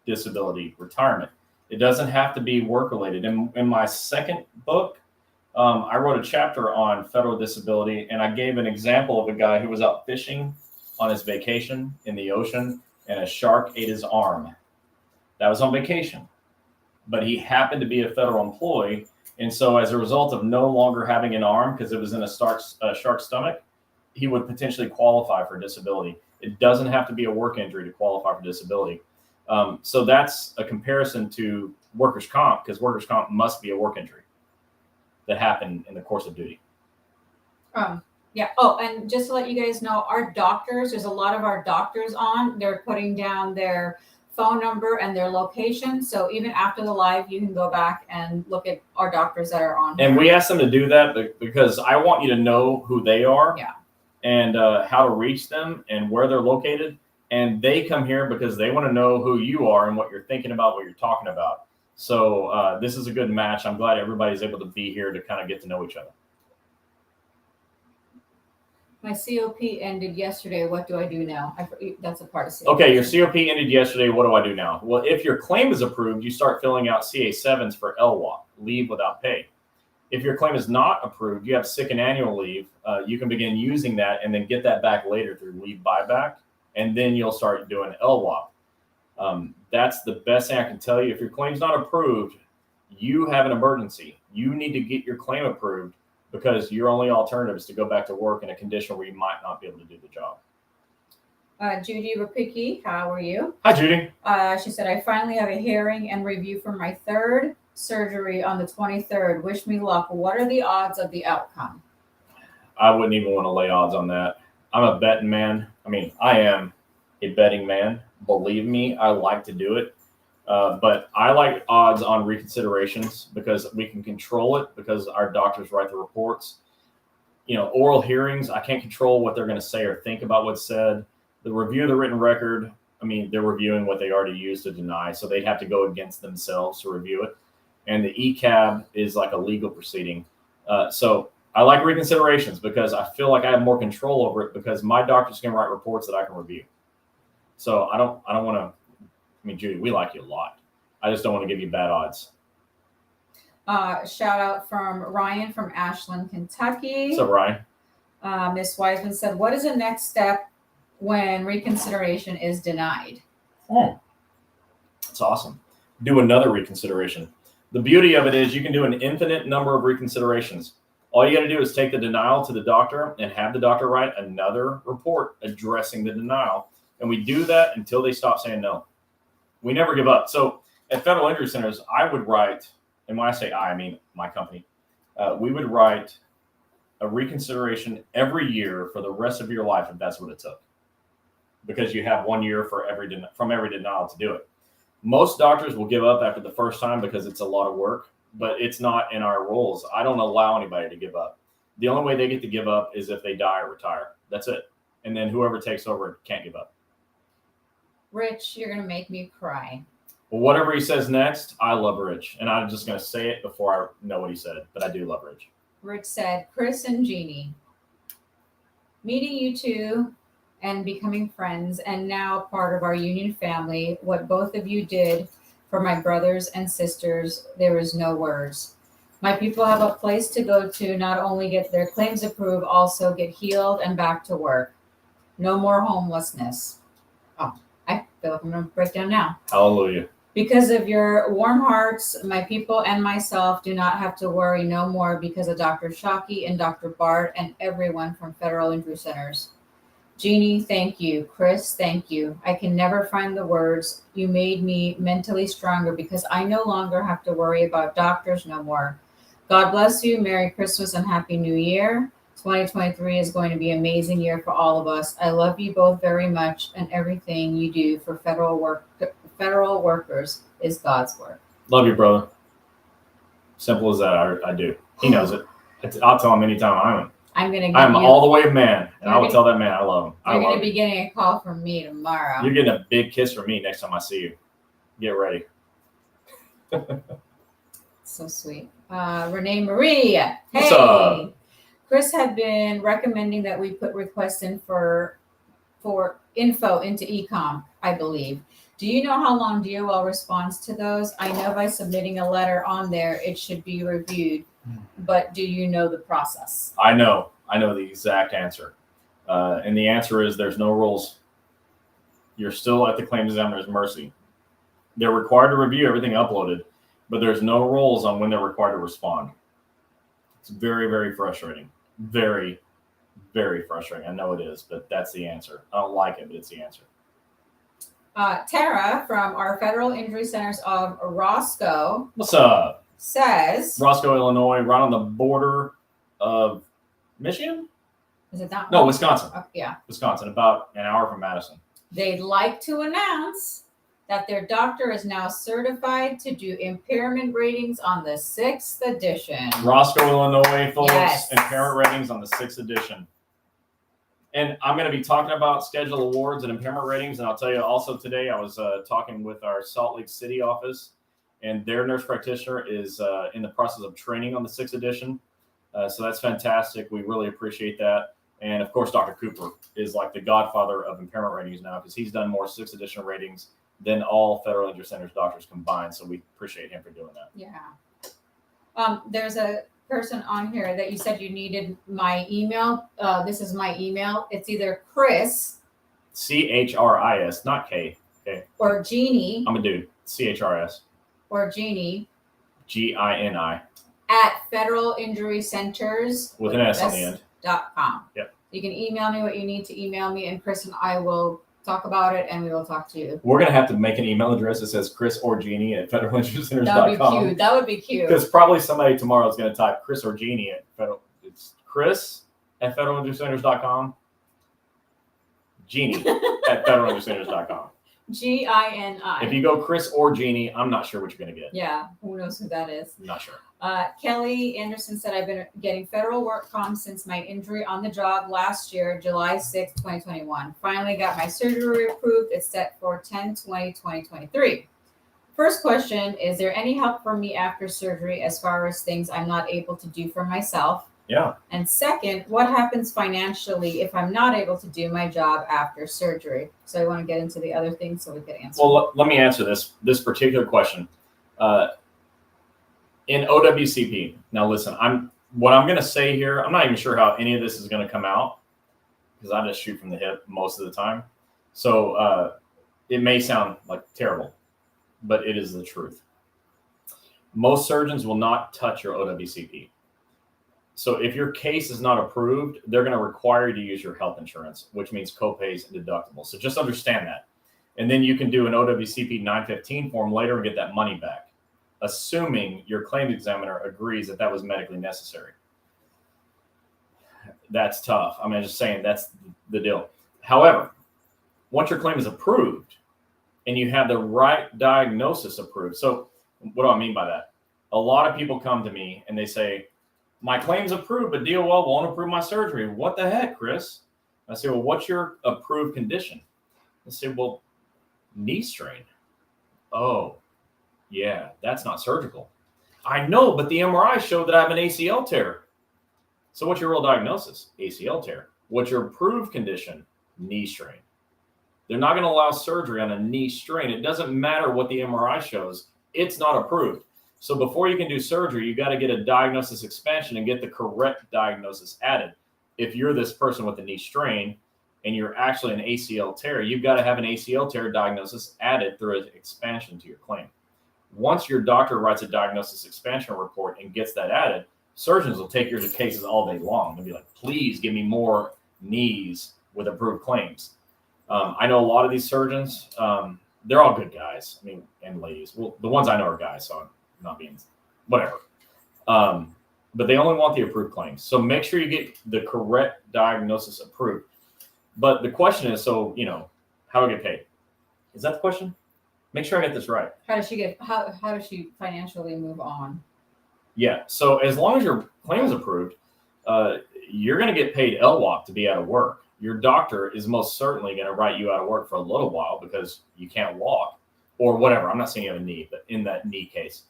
disability retirement. It doesn't have to be work related. In my second book, I wrote a chapter on federal disability, and I gave an example of a guy who was out fishing on his vacation in the ocean, and a shark ate his arm. That was on vacation, but he happened to be a federal employee. And so as a result of no longer having an arm because it was in a shark's stomach, he would potentially qualify for disability. It doesn't have to be a work injury to qualify for disability. So that's a comparison to workers' comp, because workers' comp must be a work injury that happened in the course of duty. Yeah. Oh, and just to let you guys know, our doctors, there's a lot of our doctors on, they're putting down their phone number and their location. So even after the live, you can go back and look at our doctors that are on. And we ask them to do that because I want you to know who they are. Yeah. And how to reach them and where they're located. And they come here because they want to know who you are and what you're thinking about, what you're talking about. So this is a good match. I'm glad everybody's able to be here to kind of get to know each other. My COP ended yesterday. What do I do now? That's a part of COP. Okay, your COP ended yesterday. What do I do now? Well, if your claim is approved, you start filling out CA7s for LWOP, leave without pay. If your claim is not approved, you have sick and annual leave. You can begin using that and then get that back later through leave buyback. And then you'll start doing LWOP. That's the best thing I can tell you. If your claim's not approved, you have an emergency. You need to get your claim approved because your only alternative is to go back to work in a condition where you might not be able to do the job. Judy Rapicki, how are you? Hi, Judy. She said, I finally have a hearing and review for my third surgery on the 23rd. Wish me luck. What are the odds of the outcome? I wouldn't even want to lay odds on that. I'm a betting man. I mean, I am a betting man. Believe me, I like to do it. But I like odds on reconsiderations because we can control it because our doctors write the reports. You know, oral hearings, I can't control what they're going to say or think about what's said. The review of the written record, I mean, they're reviewing what they already used to deny, so they'd have to go against themselves to review it. And the ECAB is like a legal proceeding. So I like reconsiderations because I feel like I have more control over it because my doctors can write reports that I can review. So I don't want to. I mean, Judy, we like you a lot. I just don't want to give you bad odds. Shout out from Ryan from Ashland, Kentucky. What's up, Ryan? Miss Wiseman said, "What is the next step when reconsideration is denied?" Oh, that's awesome. Do another reconsideration. The beauty of it is you can do an infinite number of reconsiderations. All you got to do is take the denial to the doctor and have the doctor write another report addressing the denial. And we do that until they stop saying no. We never give up. So at Federal Injury Centers, I would write, and when I say I mean my company, we would write a reconsideration every year for the rest of your life if that's what it took. Because you have 1 year from every denial to do it. Most doctors will give up after the first time because it's a lot of work, but it's not in our rules. I don't allow anybody to give up. The only way they get to give up is if they die or retire. That's it. And then whoever takes over can't give up. Rich, you're going to make me cry. Well, whatever he says next, I love Rich. And I'm just going to say it before I know what he said, but I do love Rich. Rich said, "Chris and Gini, meeting you two and becoming friends and now part of our union family, what both of you did for my brothers and sisters, there is no words. My people have a place to go to, not only get their claims approved, also get healed and back to work. No more homelessness." Oh, I feel like I'm going to break down now. Hallelujah. "Because of your warm hearts, my people and myself do not have to worry no more because of Dr. Shockey and Dr. Bart and everyone from Federal Injury Centers. Gini, thank you. Chris, thank you. I can never find the words. You made me mentally stronger because I no longer have to worry about doctors no more. God bless you. Merry Christmas and Happy New Year. 2023 is going to be an amazing year for all of us. I love you both very much, and everything you do for federal workers is God's work." Love you, brother. Simple as that. I do. He knows it. I'll tell him anytime I'm all the way a man, and I will tell that man I love him. You're going to be getting a call from me tomorrow. You're getting a big kiss from me next time I see you. Get ready. So sweet. Renee Marie. Hey. What's up? Chris had been recommending that we put requests in for info into ecom, I believe. Do you know how long DOL responds to those? I know by submitting a letter on there, it should be reviewed. But do you know the process? I know the exact answer. And the answer is there's no rules. You're still at the claims examiner's mercy. They're required to review everything uploaded, but there's no rules on when they're required to respond. It's very, very frustrating. Very, very frustrating. I know it is, but that's the answer. I don't like it, but it's the answer. Tara from our Federal Injury Centers of Roscoe. What's up? Says Roscoe, Illinois, right on the border of Michigan? Is it that No, one? Wisconsin. Yeah. Wisconsin, about an hour from Madison. They'd like to announce that their doctor is now certified to do impairment ratings on the 6th edition. Roscoe, Illinois, folks, Yes. impairment ratings on the 6th edition. And I'm going to be talking about schedule awards and impairment ratings. And I'll tell you also today, I was talking with our Salt Lake City office, and their nurse practitioner is in the process of training on the 6th edition. So that's fantastic. We really appreciate that. And of course, Dr. Cooper is like the godfather of impairment ratings now because he's done more 6th edition ratings than all Federal Injury Centers doctors combined. So we appreciate him for doing that. Yeah. There's a person on here that you said you needed my email. This is my email. It's either Chris CHRIS, not K. Okay. Or Gini. I'm a dude. CHRS. Or Gini. GINI. At Federal Injury Centers. With an S on the end. .com. Yep. You can email me what you need to email me, and Chris and I will talk about it, and we will talk to you. We're going to have to make an email address that says Chris or Genie at federalinjurycenters.com. That would be cute. That would be cute. Because probably somebody tomorrow is going to type Chris or Genie at Federal. It's Chris at federalinjurycenters.com. Genie at federalinjurycenters.com. GINI. If you go Chris or Genie, I'm not sure what you're going to get. Yeah, who knows who that is? I'm not sure. Kelly Anderson said, I've been getting federal work comp since my injury on the job last year, July 6, 2021. Finally got my surgery approved. It's set for 10/20/2023. First question, is there any help for me after surgery as far as things I'm not able to do for myself? Yeah. And second, what happens financially if I'm not able to do my job after surgery? So I want to get into the other things so we can answer. Well, let me answer this particular question. In OWCP, now listen, what I'm going to say here, I'm not even sure how any of this is going to come out because I just shoot from the hip most of the time. So it may sound like terrible, but it is the truth. Most surgeons will not touch your OWCP. So if your case is not approved, they're going to require you to use your health insurance, which means copays and deductibles. So just understand that. And then you can do an OWCP 915 form later and get that money back, assuming your claims examiner agrees that was medically necessary. That's tough. I'm just saying that's the deal. However, once your claim is approved and you have the right diagnosis approved. So what do I mean by that? A lot of people come to me and they say, my claim's approved, but DOL won't approve my surgery. What the heck, Chris? I say, well, what's your approved condition? I say, well, knee strain. Oh, yeah, that's not surgical. I know, but the MRI showed that I have an ACL tear. So what's your real diagnosis? ACL tear. What's your approved condition? Knee strain. They're not going to allow surgery on a knee strain. It doesn't matter what the MRI shows. It's not approved. So before you can do surgery, you got to get a diagnosis expansion and get the correct diagnosis added. If you're this person with a knee strain and you're actually an ACL tear, you've got to have an ACL tear diagnosis added through an expansion to your claim. Once your doctor writes a diagnosis expansion report and gets that added, surgeons will take your cases all day long. They'll be like, please give me more knees with approved claims. I know a lot of these surgeons, they're all good guys. I mean, and ladies. Well, the ones I know are guys, so I'm not being whatever. But they only want the approved claims. So make sure you get the correct diagnosis approved. But the question is, so, how do I get paid? Is that the question? Make sure I get this right. How does she financially move on? Yeah. So as long as your claim is approved, you're going to get paid LWOP to be out of work. Your doctor is most certainly going to write you out of work for a little while because you can't walk or whatever. I'm not saying you have a knee, but in that knee case.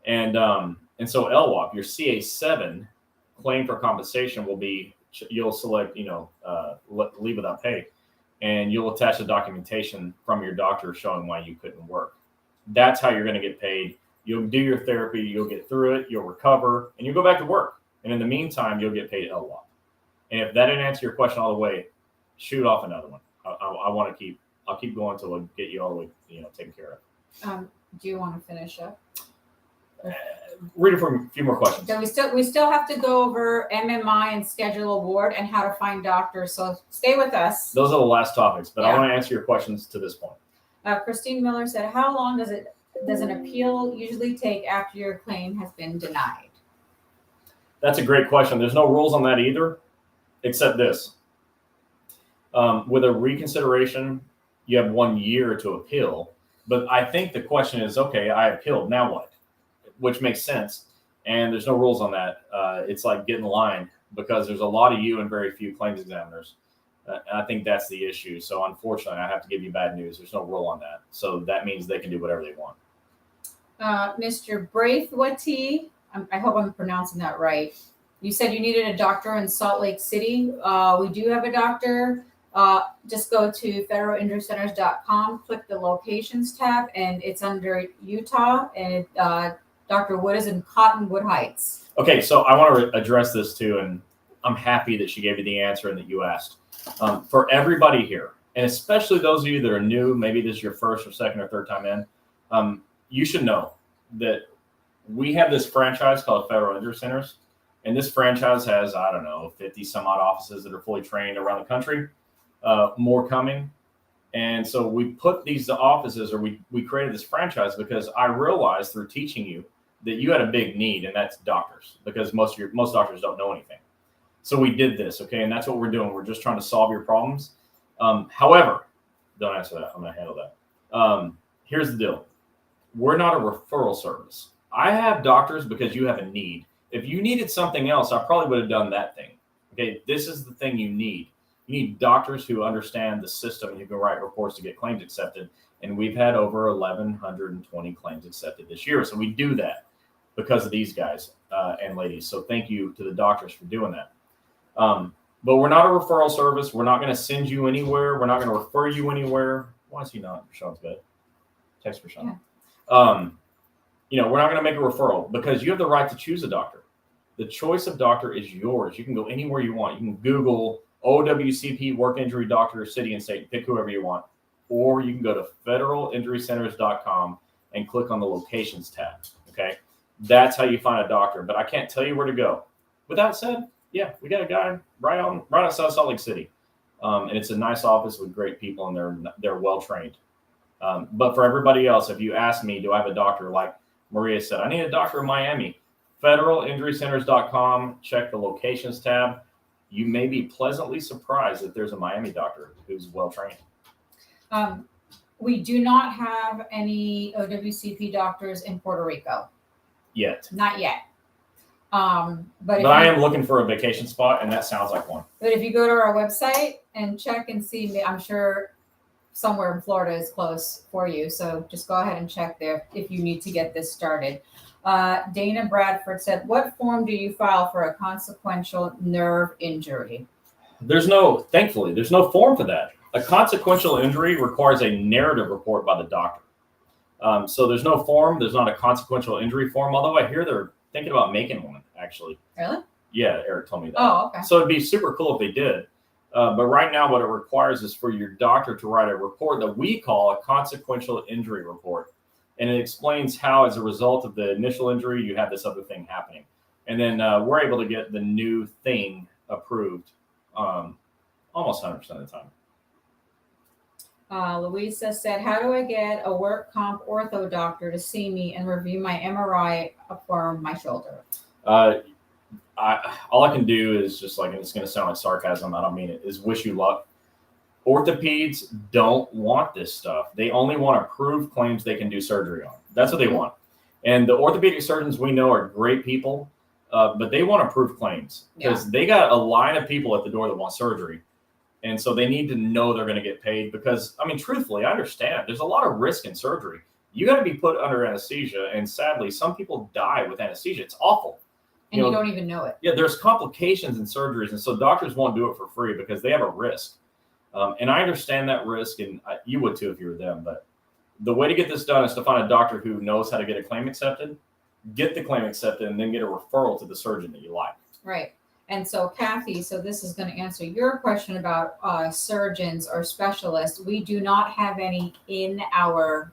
And so LWOP, your CA7 claim for compensation will be, you'll select, leave without pay, and you'll attach the documentation from your doctor showing why you couldn't work. That's how you're going to get paid. You'll do your therapy, you'll get through it, you'll recover, and you'll go back to work. And in the meantime, you'll get paid LWOP. And if that didn't answer your question all the way, shoot off another one. I'll keep going until I get you all the way, taken care of. Do you want to finish up? Read it for a few more questions. So we still have to go over MMI and schedule award and how to find doctors. So stay with us. Those are the last topics, but I want to answer your questions to this point. Christine Miller said, how long does an appeal usually take after your claim has been denied? That's a great question. There's no rules on that either, except this. With a reconsideration, you have 1 year to appeal. But I think the question is, okay, I appealed, now what? Which makes sense. And there's no rules on that. It's like get in line because there's a lot of you and very few claims examiners. And I think that's the issue. So unfortunately, I have to give you bad news. There's no rule on that. So that means they can do whatever they want. Mr. Braithwaite, I hope I'm pronouncing that right. You said you needed a doctor in Salt Lake City. We do have a doctor. Just go to federalinjurycenters.com, click the locations tab, and it's under Utah, and Dr. Wood is in Cottonwood Heights. Okay, so I want to address this too, and I'm happy that she gave you the answer and that you asked. For everybody here, and especially those of you that are new, maybe this is your first or second or third time in, you should know that we have this franchise called Federal Injury Centers, and this franchise has, 50 some odd offices that are fully trained around the country, more coming. And so we put these offices, or we created this franchise because I realized through teaching you that you had a big need, and that's doctors, because most doctors don't know anything. So we did this, okay, and that's what we're doing. We're just trying to solve your problems. However, don't answer that. I'm going to handle that. Here's the deal. We're not a referral service. I have doctors because you have a need. If you needed something else, I probably would have done that thing. Okay, this is the thing you need. You need doctors who understand the system and who can write reports to get claims accepted. And we've had over 1,120 claims accepted this year. So we do that because of these guys. and ladies. So thank you to the doctors for doing that. But we're not a referral service. We're not going to send you anywhere. We're not going to refer you anywhere. Why is he not? Sean's bed. Text for Sean. Yeah. We're not going to make a referral because you have the right to choose a doctor. The choice of doctor is yours. You can go anywhere you want. You can Google OWCP, work injury doctor, city and state, pick whoever you want. Or you can go to federalinjurycenters.com and click on the locations tab. Okay. That's how you find a doctor, but I can't tell you where to go. With that said, yeah, we got a guy right outside Salt Lake City. And it's a nice office with great people and they're well trained. But for everybody else, if you ask me, do I have a doctor? Like Maria said, I need a doctor in Miami. Federalinjurycenters.com, check the locations tab. You may be pleasantly surprised that there's a Miami doctor who's well trained. We do not have any OWCP doctors in Puerto Rico. Yet. Not yet. But I am looking for a vacation spot, and that sounds like one. But if you go to our website and check and see, I'm sure somewhere in Florida is close for you. So just go ahead and check there if you need to get this started. Dana Bradford said, what form do you file for a consequential nerve injury? Thankfully, there's no form for that. A consequential injury requires a narrative report by the doctor. So there's no form. There's not a consequential injury form, although I hear they're thinking about making one, actually. Really? Yeah, Eric told me that. Oh, okay. So it'd be super cool if they did. But right now, what it requires is for your doctor to write a report that we call a consequential injury report. And it explains how, as a result of the initial injury, you have this other thing happening. And then we're able to get the new thing approved almost 100% of the time. Louisa said, how do I get a work comp ortho doctor to see me and review my MRI for my shoulder? All I can do is just like, and it's going to sound like sarcasm, I don't mean it, is wish you luck. Orthopeds don't want this stuff. They only want to prove claims they can do surgery on. That's what they want. And the orthopedic surgeons we know are great people, but they want to prove claims because they got a line of people at the door that want surgery. And so they need to know they're going to get paid because, I mean, truthfully, I understand there's a lot of risk in surgery. You got to be put under anesthesia. And sadly, some people die with anesthesia. It's awful. And you don't even know it. Yeah, there's complications in surgeries. And so doctors won't do it for free because they have a risk. And I understand that risk, and you would too if you were them. But the way to get this done is to find a doctor who knows how to get a claim accepted, get the claim accepted, and then get a referral to the surgeon that you like. Right. And so, Kathy, this is going to answer your question about surgeons or specialists. We do not have any in our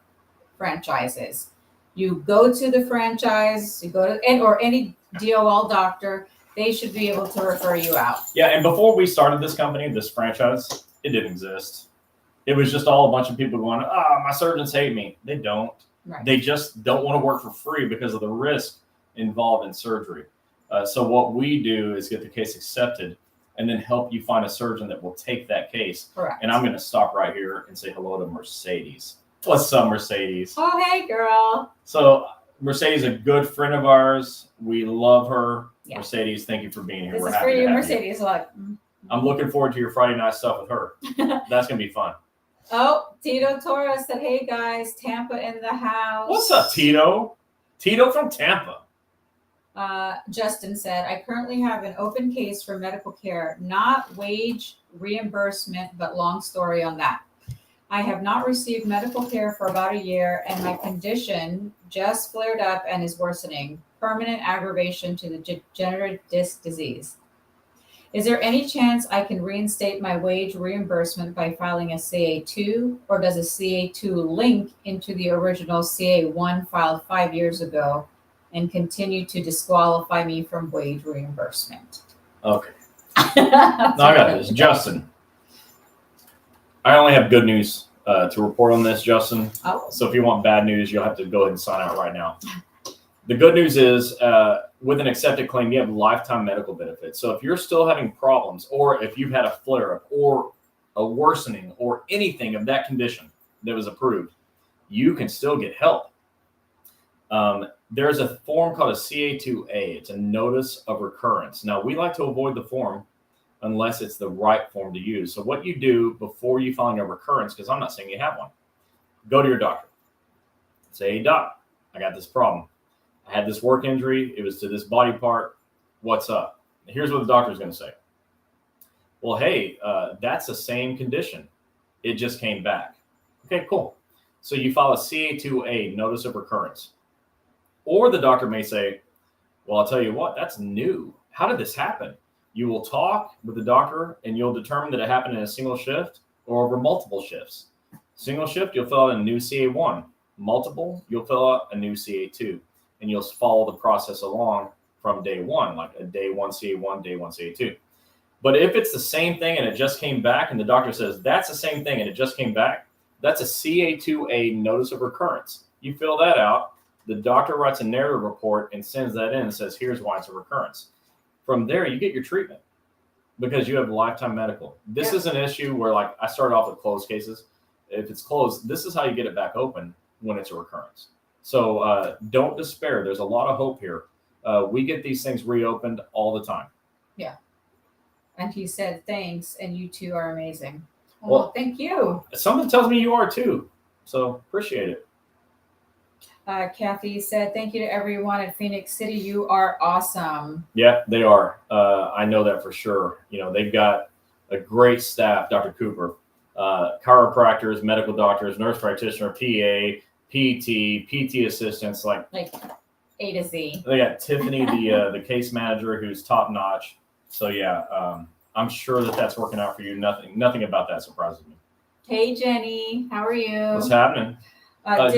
franchises. You go to the franchise, you go to or any DOL doctor, they should be able to refer you out. Yeah, and before we started this company, this franchise, it didn't exist. It was just all a bunch of people going, my surgeons hate me. They don't. Right. They just don't want to work for free because of the risk involved in surgery. So what we do is get the case accepted and then help you find a surgeon that will take that case. Correct. And I'm going to stop right here and say hello to Mercedes. What's up, Mercedes? Oh, hey, girl. So Mercedes is a good friend of ours. We love her. Yeah. Mercedes, thank you for being here. This We're is happy for you, to have Mercedes. you. Look. I'm looking forward to your Friday night stuff with her. That's going to be fun. Oh, Tito Torres said, hey, guys, Tampa in the house. What's up, Tito? Tito from Tampa. Justin said, I currently have an open case for medical care, not wage reimbursement, but long story on that. I have not received medical care for about a year, and my condition just flared up and is worsening. Permanent aggravation to the degenerative disc disease. Is there any chance I can reinstate my wage reimbursement by filing a CA2, or does a CA2 link into the original CA1 filed 5 years ago and continue to disqualify me from wage reimbursement? Okay. Now I got this. Justin. I only have good news to report on this, Justin. Oh. So if you want bad news, you'll have to go ahead and sign out right now. The good news is with an accepted claim, you have lifetime medical benefits. So if you're still having problems, or if you've had a flare-up or a worsening or anything of that condition that was approved, you can still get help. There's a form called a CA2A. It's a notice of recurrence. Now, we like to avoid the form unless it's the right form to use. So what you do before you filing a recurrence, because I'm not saying you have one, go to your doctor. Say, hey, doc, I got this problem. I I had this work injury. It was to this body part. What's up? Here's what the doctor's going to say. Well, hey, that's the same condition. It just came back. Okay, cool. So you file a CA2A, notice of recurrence. Or the doctor may say, well, I'll tell you what, that's new. How did this happen? You will talk with the doctor and you'll determine that it happened in a single shift or over multiple shifts. Single shift, you'll fill out a new CA1. Multiple, you'll fill out a new CA2. And you'll follow the process along from day one, like a day one CA1, day one CA2. But if it's the same thing and it just came back and the doctor says that's the same thing and it just came back, that's a CA2A notice of recurrence. You fill that out. The doctor writes a narrative report and sends that in and says, here's why it's a recurrence. From there, you get your treatment because you have lifetime medical. This is an issue where, like, I started off with closed cases. If it's closed, this is how you get it back open when it's a recurrence. So don't despair. There's a lot of hope here. We get these things reopened all the time. Yeah. And he said, thanks. And you two are amazing. Well, thank you. Something tells me you are too. So appreciate it. Kathy said, thank you to everyone at Phoenix City. You are awesome. Yeah, they are. I know that for sure. You know, they've got a great staff, Dr. Cooper, chiropractors, medical doctors, nurse practitioner, PA, PT assistants, like A to Z. They got Tiffany, the case manager, who's top notch. So yeah, I'm sure that that's working out for you. Nothing about that surprises me. Hey Jenny, how are you? What's happening?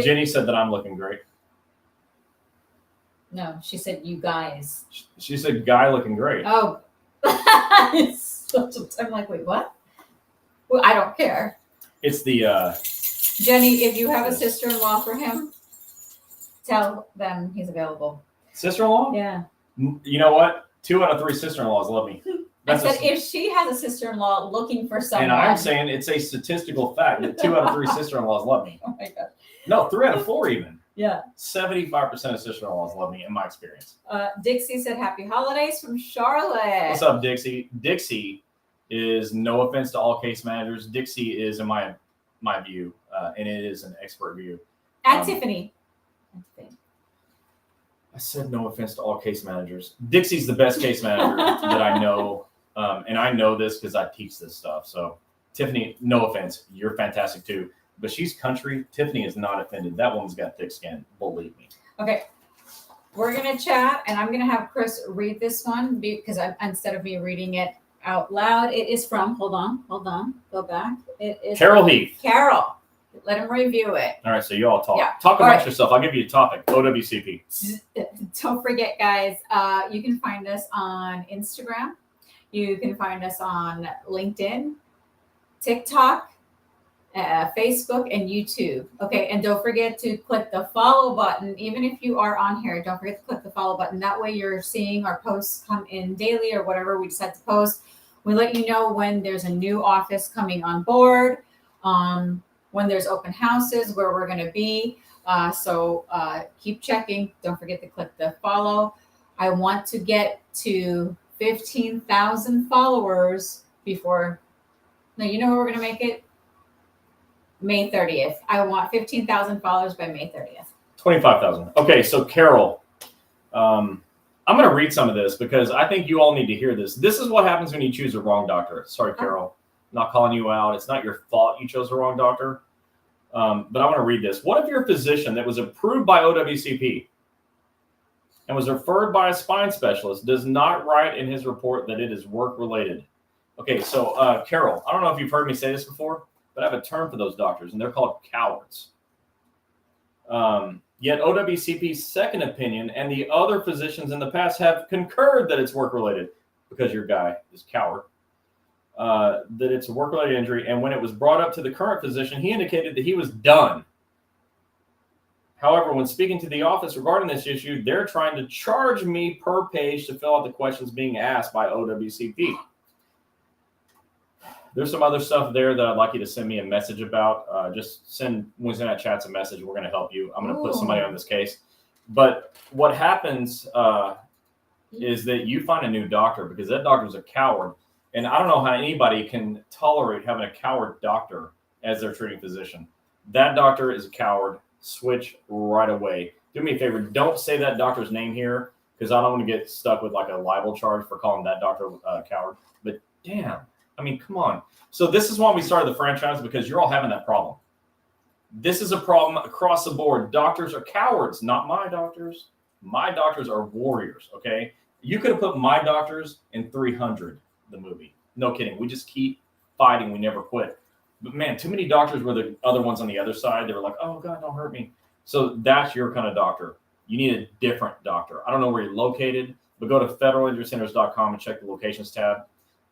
Jenny said that I'm looking great. No, she said you guys. She said guy looking great. Oh, I'm like, wait, what? Well, I don't care. It's the Jenny, if you have a sister-in-law for him, tell them he's available. Sister-in-law? Yeah. You know what? 2 out of 3 sister-in-laws love me. I said if she has a sister-in-law looking for someone. And I'm saying it's a statistical fact that 2 out of 3 sister-in-laws love me. Oh my God. No, 3 out of 4 even. Yeah. 75% of sister-in-laws love me in my experience. Dixie said happy holidays from Charlotte. What's up, Dixie? Dixie is, no offense to all case managers, Dixie is, in my view, and it is an expert view. And Tiffany. I said no offense to all case managers. Dixie's the best case manager that I know. And I know this because I teach this stuff. So Tiffany, no offense. You're fantastic too. But she's country. Tiffany is not offended. That woman's got thick skin. Believe me. Okay. We're going to chat and I'm going to have Chris read this one because instead of me reading it out loud, it is from, hold on, go back. It is Carol Heath. Carol. Let him review it. All right. So you all talk. Yeah. Talk amongst yourself. I'll give you a topic. OWCP. Don't forget, guys, you can find us on Instagram. You can find us on LinkedIn, TikTok, Facebook, and YouTube. Okay, and don't forget to click the follow button. Even if you are on here, don't forget to click the follow button. That way you're seeing our posts come in daily or whatever we decide to post. We let you know when there's a new office coming on board, when there's open houses, where we're going to be. So keep checking. Don't forget to click the follow. I want to get to 15,000 followers before. Now, you know where we're going to make it? May 30th. I want 15,000 followers by May 30th. 25,000. Okay, so Carol, I'm going to read some of this because I think you all need to hear this. This is what happens when you choose the wrong doctor. Sorry, Carol. I'm not calling you out. It's not your fault you chose the wrong doctor. But I want to read this. What if your physician that was approved by OWCP and was referred by a spine specialist does not write in his report that it is work-related? Okay, so Carol, I don't know if you've heard me say this before, but I have a term for those doctors, and they're called cowards. Yet OWCP's second opinion and the other physicians in the past have concurred that it's work-related, because your guy is coward, that it's a work-related injury. And when it was brought up to the current physician, he indicated that he was done. However, when speaking to the office regarding this issue, they're trying to charge me per page to fill out the questions being asked by OWCP. There's some other stuff there that I'd like you to send me a message about. Just send Wednesday Night Chats a message. We're going to help you. I'm going to put somebody on this case. But what happens is that you find a new doctor because that doctor's a coward. And I don't know how anybody can tolerate having a coward doctor as their treating physician. That doctor is a coward. Switch right away. do me a favor. Don't say that doctor's name here because I don't want to get stuck with like a libel charge for calling that doctor a coward. But damn, I mean, come on. So this is why we started the franchise, because you're all having that problem. This is a problem across the board. Doctors are cowards, not my doctors. My doctors are warriors, okay? You could have put My Doctors in 300, the movie. No kidding. We just keep fighting. We never quit. But man, too many doctors were the other ones on the other side. They were like, oh, God, don't hurt me. So that's your kind of doctor. You need a different doctor. I don't know where you're located, but go to federalinjurycenters.com and check the locations tab.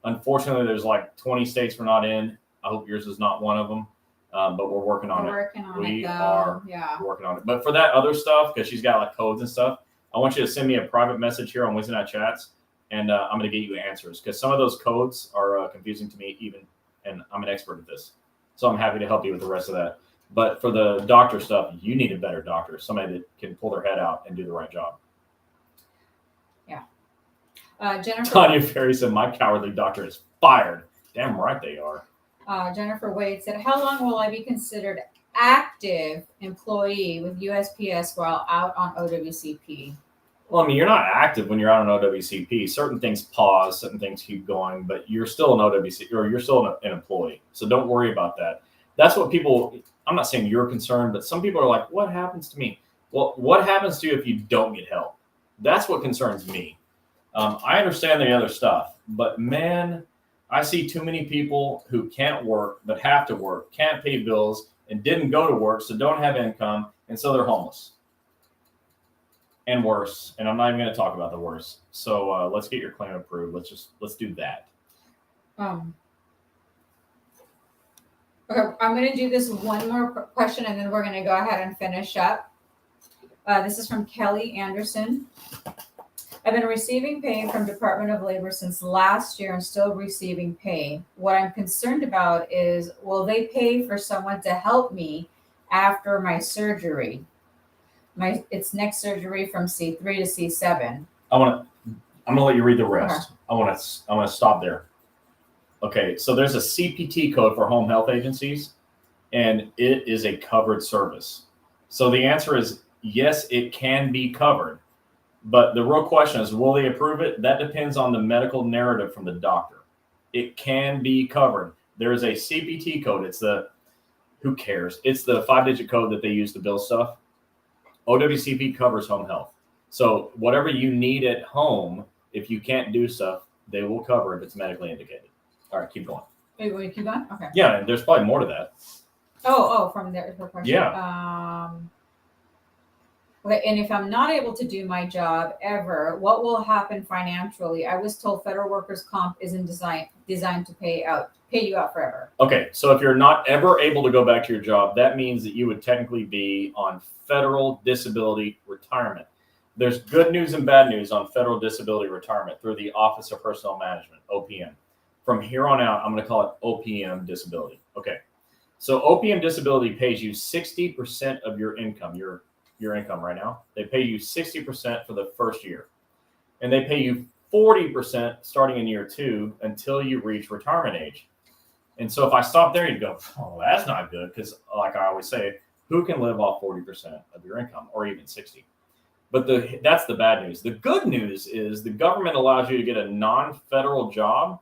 Unfortunately, there's like 20 states we're not in. I hope yours is not one of them, but we're working on it. We are working on it. But for that other stuff, because she's got like codes and stuff, I want you to send me a private message here on Wednesday Night Chats, and I'm going to get you answers, because some of those codes are confusing to me even, and I'm an expert at this. So I'm happy to help you with the rest of that. But for the doctor stuff, you need a better doctor, somebody that can pull their head out and do the right job. Yeah. Jennifer. Tanya Ferry said, my cowardly doctor is fired. Damn right they are. Jennifer Wade said, how long will I be considered active employee with USPS while out on OWCP? Well, I mean, you're not active when you're out on OWCP. Certain things pause, certain things keep going, but you're still an OWCP, or you're still an employee. So don't worry about that. That's what people, I'm not saying you're concerned, but some people are like, what happens to me? Well, what happens to you if you don't get help? That's what concerns me. I understand the other stuff, but man, I see too many people who can't work, but have to work, can't pay bills, and didn't go to work, so don't have income, and so they're homeless. And worse, and I'm not even going to talk about the worst. So let's get your claim approved. Let's do that. Okay, I'm going to do this one more question, and then we're going to go ahead and finish up. This is from Kelly Anderson. I've been receiving pay from Department of Labor since last year and still receiving pay. What I'm concerned about is, will they pay for someone to help me after my surgery? It's neck surgery from C3 to C7. I'm gonna let you read the rest. Okay. I want to stop there. Okay, so there's a CPT code for home health agencies, and it is a covered service. So the answer is yes, it can be covered. But the real question is, will they approve it? That depends on the medical narrative from the doctor. It can be covered. There is a CPT code. It's who cares? It's the 5-digit code that they use to bill stuff. OWCP covers home health. So whatever you need at home, if you can't do stuff, they will cover if it's medically indicated. All right, keep going. Wait, will you keep going? Okay. Yeah, and there's probably more to that. From there. Question. Yeah. Okay, and if I'm not able to do my job ever, what will happen financially? I was told federal workers' comp isn't designed to pay you out forever. Okay, so if you're not ever able to go back to your job, that means that you would technically be on federal disability retirement. There's good news and bad news on federal disability retirement through the Office of Personnel Management, OPM. From here on out, I'm going to call it OPM disability. Okay, so OPM disability pays you 60% of your income, your income right now. They pay you 60% for the first year, and they pay you 40% starting in year 2 until you reach retirement age. And so if I stop there, you'd go, oh, that's not good, because like I always say, who can live off 40% of your income, or even 60? But that's the bad news. The good news is the government allows you to get a non-federal job,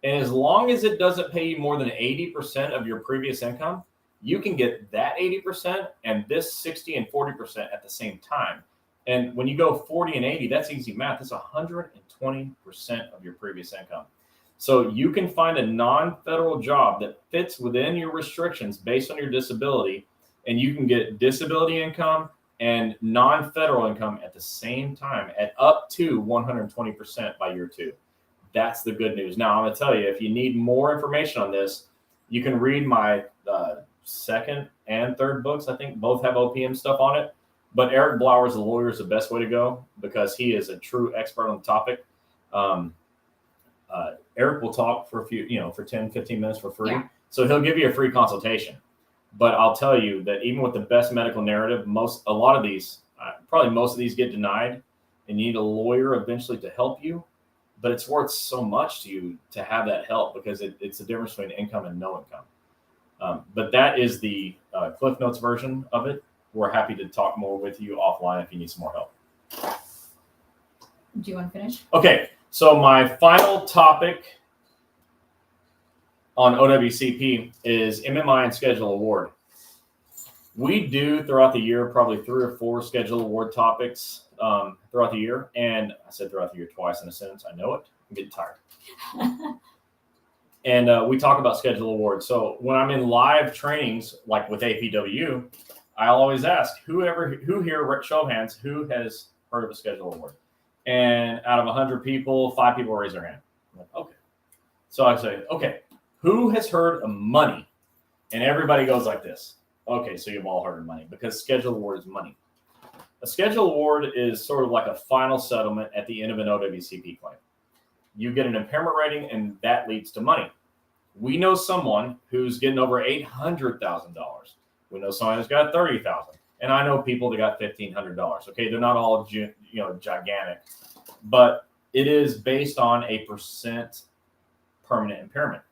and as long as it doesn't pay you more than 80% of your previous income, you can get that 80% and this 60 and 40% at the same time. And when you go 40 and 80, that's easy math. That's 120% of your previous income. So you can find a non-federal job that fits within your restrictions based on your disability, and you can get disability income and non-federal income at the same time at up to 120% by year 2. That's the good news. Now, I'm going to tell you, if you need more information on this, you can read my second and third books. I think both have OPM stuff on it. But Eric Blauer's The Lawyer is the best way to go, because he is a true expert on the topic. Eric will talk for for 10, 15 minutes for free. Yeah. So he'll give you a free consultation. But I'll tell you that even with the best medical narrative, most of these get denied, and you need a lawyer eventually to help you. But it's worth so much to you to have that help, because it's the difference between income and no income. But that is the Cliff Notes version of it. we're happy to talk more with you offline if you need some more help. Do you want to finish? Okay, so my final topic on OWCP is MMI and Schedule Award. We do throughout the year probably 3 or 4 Schedule Award topics throughout the year. And I said throughout the year twice in a sentence. I know it. I'm getting tired. And we talk about Schedule Award. So when I'm in live trainings, like with APW, I'll always ask, who here, show of hands, who has heard of a Schedule Award? And out of 100 people, 5 people raise their hand. I'm like, okay. So I say, okay, who has heard of money? And everybody goes like this. Okay, so you've all heard of money because Schedule Award is money. A Schedule Award is sort of like a final settlement at the end of an OWCP claim. You get an impairment rating, and that leads to money. We know someone who's getting over $800,000. We know someone who's got $30,000, and I know people that got $1,500. Okay, they're not all gigantic, but it is based on a percent permanent impairment.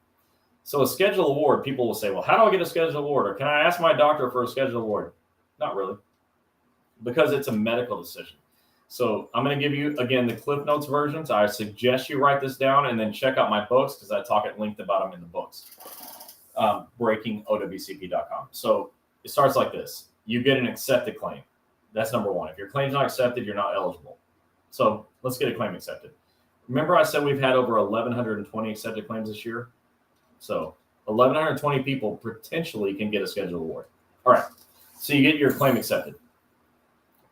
So a Schedule Award, people will say, well, how do I get a Schedule Award? Or can I ask my doctor for a Schedule Award? Not really, because it's a medical decision. So I'm going to give you, again, the Cliff Notes versions. I suggest you write this down and then check out my books because I talk at length about them in the books. BreakingOWCP.com. So it starts like this. You get an accepted claim. That's number one. If your claim's not accepted, you're not eligible. So let's get a claim accepted. Remember I said we've had over 1,120 accepted claims this year? So 1,120 people potentially can get a Schedule Award. All right. So you get your claim accepted.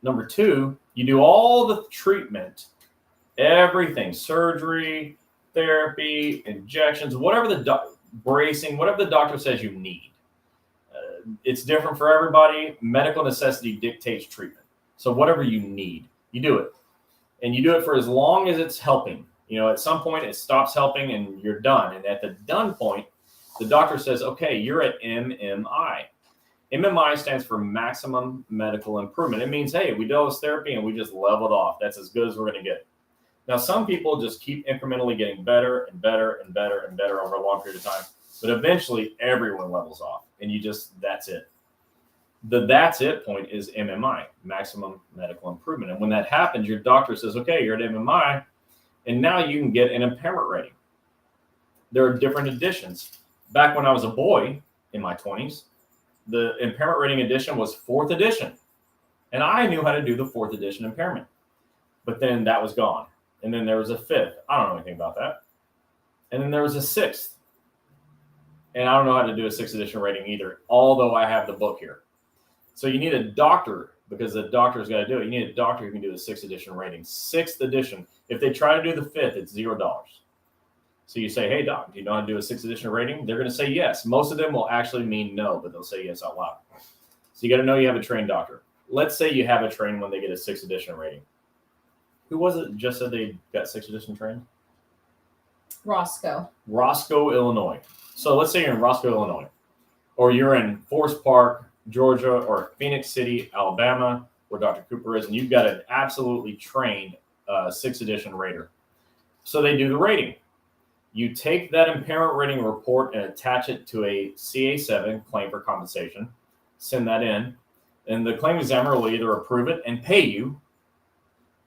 Number two, you do all the treatment, everything, surgery, therapy, injections, whatever bracing, whatever the doctor says you need. It's different for everybody. Medical necessity dictates treatment. So whatever you need, you do it. And you do it for as long as it's helping. At some point it stops helping and you're done. And at the done point, the doctor says, okay, you're at MMI. MMI stands for maximum medical improvement. It means, hey, we did all this therapy and we just leveled off. That's as good as we're going to get. Now, some people just keep incrementally getting better and better and better and better over a long period of time. But eventually everyone levels off and that's it. The that's it point is MMI, maximum medical improvement. And when that happens, your doctor says, okay, you're at MMI. And now you can get an impairment rating. There are different editions. Back when I was a boy in my 20s, the impairment rating edition was 4th edition. And I knew how to do the 4th edition impairment. But then that was gone. And then there was a 5th. I don't know anything about that. And then there was a 6th. And I don't know how to do a 6th edition rating either, although I have the book here. So you need a doctor, because the doctor's got to do it. You need a doctor who can do the 6th edition rating. 6th edition. If they try to do the 5th, it's $0. So you say, hey, doc, do you know how to do a 6th edition rating? They're going to say yes. Most of them will actually mean no, but they'll say yes out loud. So you got to know you have a trained doctor. Let's say you have a trained when they get a 6th edition rating. Who was it just said they got 6th edition trained? Roscoe, Illinois. So let's say you're in Roscoe, Illinois, or you're in Forest Park, Georgia, or Phoenix City, Alabama, where Dr. Cooper is, and you've got an absolutely trained 6th edition rater. So they do the rating. You take that impairment rating report and attach it to a CA7 claim for compensation, send that in, and the claim examiner will either approve it and pay you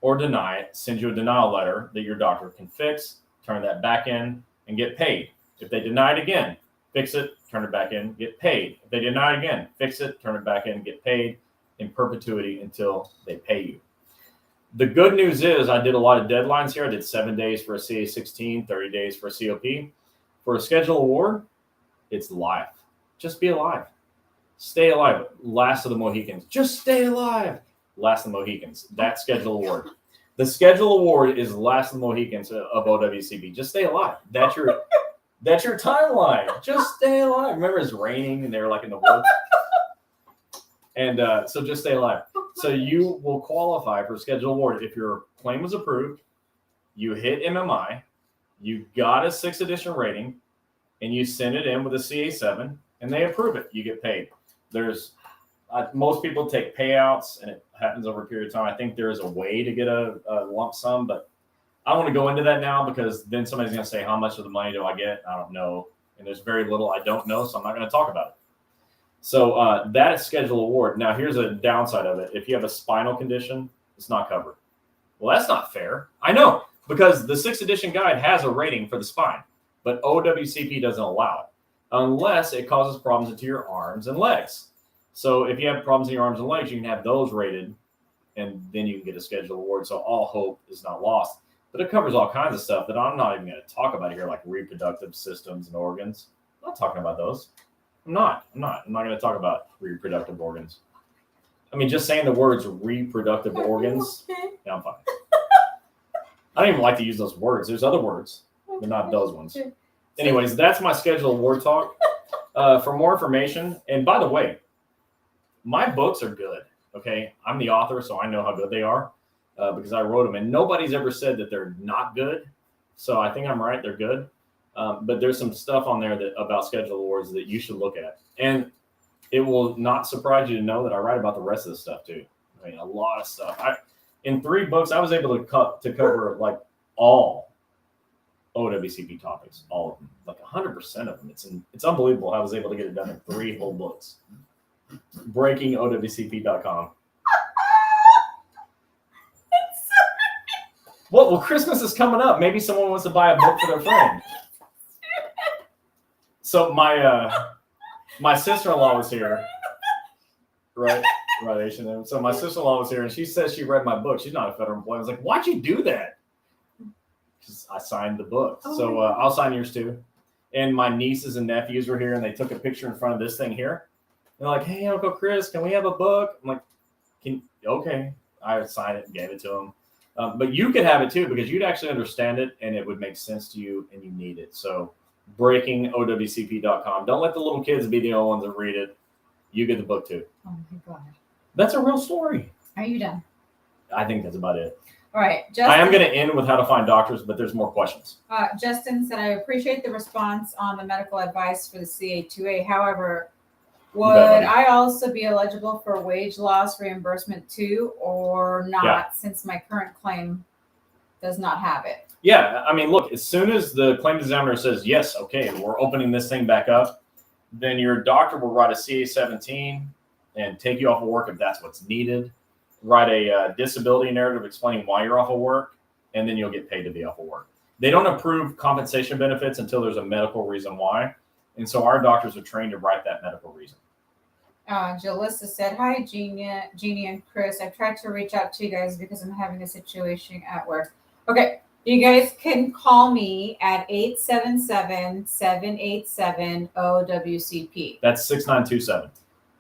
or deny it, send you a denial letter that your doctor can fix, turn that back in, and get paid. If they deny it again, fix it, turn it back in, get paid. If they deny it again, fix it, turn it back in, get paid in perpetuity until they pay you. The good news is I did a lot of deadlines here. I did 7 days for a CA16, 30 days for a COP. For a Schedule Award, it's live. Just be alive. Stay alive. Last of the Mohicans. Just stay alive. Last of the Mohicans. That Schedule Award. The Schedule Award is Last of the Mohicans of OWCP. Just stay alive. That's your timeline. Just stay alive. Remember it's raining and they were like in the woods? And so just stay alive. So you will qualify for Schedule Award if your claim was approved, you hit MMI, you got a 6th edition rating, and you send it in with a CA7, and they approve it. You get paid. There's most people take payouts, and it happens over a period of time. I think there is a way to get a lump sum, but I don't want to go into that now because then somebody's going to say, how much of the money do I get? I don't know. And there's very little I don't know, so I'm not going to talk about it. So that is schedule award. Now, here's a downside of it. If you have a spinal condition, it's not covered. Well, that's not fair. I know, because the 6th edition guide has a rating for the spine, but OWCP doesn't allow it unless it causes problems into your arms and legs. So if you have problems in your arms and legs, you can have those rated, and then you can get a schedule award. So all hope is not lost. But it covers all kinds of stuff that I'm not even going to talk about here, like reproductive systems and organs. I'm not talking about those. I'm not going to talk about reproductive organs. I mean, just saying the words reproductive organs. Okay. Yeah, I'm fine. I don't even like to use those words. There's other words, but not those ones. Anyways, that's my schedule award talk. For more information, and by the way, my books are good. Okay, I'm the author, so I know how good they are because I wrote them, and nobody's ever said that they're not good. So I think I'm right; they're good. But there's some stuff on there about schedule awards that you should look at, and it will not surprise you to know that I write about the rest of the stuff too. I mean, a lot of stuff. In 3 books, I was able to cover like all OWCP topics, all of them, like 100% of them. It's unbelievable. I was able to get it done in 3 whole books. BreakingOWCP.com. Well, Christmas is coming up. Maybe someone wants to buy a book for their friend. So my sister-in-law was here, right? Right, Asian. So my sister-in-law was here, and she says she read my book. She's not a federal employee. I was like, "Why'd you do that?" Because I signed the book. Oh, so I'll sign yours too. And my nieces and nephews were here, and they took a picture in front of this thing here. They're like, "Hey, Uncle Chris, can we have a book?" I'm like, "Okay." I signed it and gave it to them. But you could have it too, because you'd actually understand it, and it would make sense to you, and you need it. So BreakingOWCP.com. Don't let the little kids be the only ones that read it. You get the book too. Oh my God. That's a real story. Are you done? I think that's about it. All right. Justin, I am going to end with how to find doctors, but there's more questions. Justin said, I appreciate the response on the medical advice for the CA2A. However, would I also be eligible for wage loss reimbursement too, or not, since my current claim does not have it? Yeah. I mean, look, as soon as the claim examiner says, yes, okay, we're opening this thing back up, then your doctor will write a CA-17 and take you off of work if that's what's needed. Write a disability narrative explaining why you're off of work, and then you'll get paid to be off of work. They don't approve compensation benefits until there's a medical reason why. And so our doctors are trained to write that medical reason. Jalissa said, hi, Gini and Chris. I've tried to reach out to you guys because I'm having a situation at work. Okay. You guys can call me at 877-787-OWCP. That's 6927.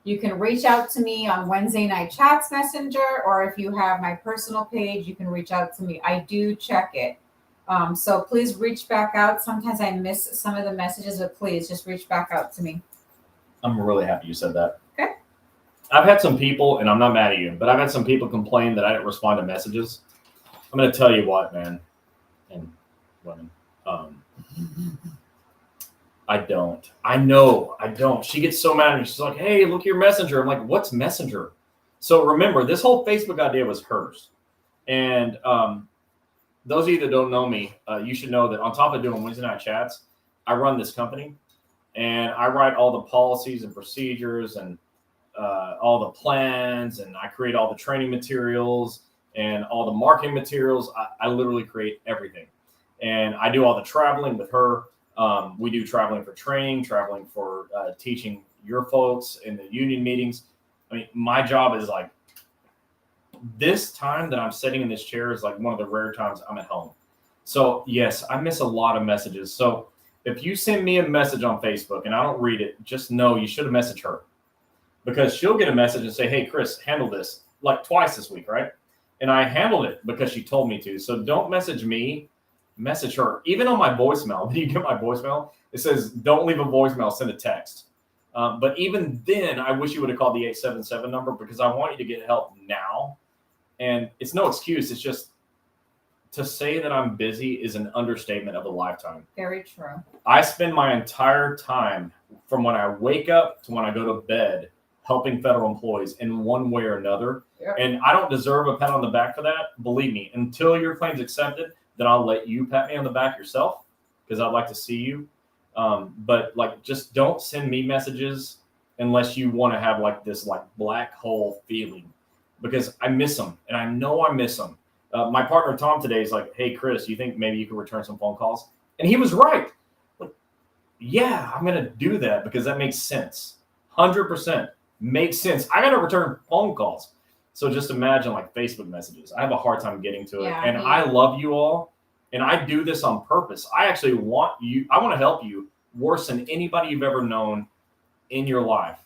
You can reach out to me on Wednesday Night Chats Messenger, or if you have my personal page, you can reach out to me. I do check it. So please reach back out. Sometimes I miss some of the messages, but please just reach back out to me. I'm really happy you said that. Okay. I've had some people, and I'm not mad at you, but I've had some people complain that I didn't respond to messages. I'm going to tell you what, man, and women, I don't. I know I don't. She gets so mad at me. She's like, hey, look at your messenger. I'm like, what's messenger? So remember, this whole Facebook idea was hers. And those of you that don't know me, you should know that on top of doing Wednesday night chats, I run this company, and I write all the policies and procedures and all the plans, and I create all the training materials and all the marketing materials. I literally create everything. And I do all the traveling with her. We do traveling for training, traveling for teaching your folks in the union meetings. I mean, my job is like, this time that I'm sitting in this chair is like one of the rare times I'm at home. So yes, I miss a lot of messages. So if you send me a message on Facebook and I don't read it, just know you should have messaged her, because she'll get a message and say, hey, Chris, handle this, like twice this week, right? And I handled it because she told me to. So don't message me, message her. Even on my voicemail, when you get my voicemail, it says, don't leave a voicemail, send a text. But even then, I wish you would have called the 877 number, because I want you to get help now. And it's no excuse. It's just, to say that I'm busy is an understatement of a lifetime. Very true. I spend my entire time from when I wake up to when I go to bed helping federal employees in one way or another. Yep. And I don't deserve a pat on the back for that. Believe me, until your claim's accepted, then I'll let you pat me on the back yourself, because I'd like to see you. But like, just don't send me messages. unless you want to have like this like black hole feeling, because I miss them and I know I miss them. My partner Tom today is like, hey Chris, you think maybe you could return some phone calls? And he was right. Like, yeah, I'm gonna do that because that makes sense. 100% makes sense. I gotta return phone calls. So just imagine like Facebook messages. I have a hard time getting to it, and I love you all, and I do this on purpose. I actually want you. I want to help you worse than anybody you've ever known in your life.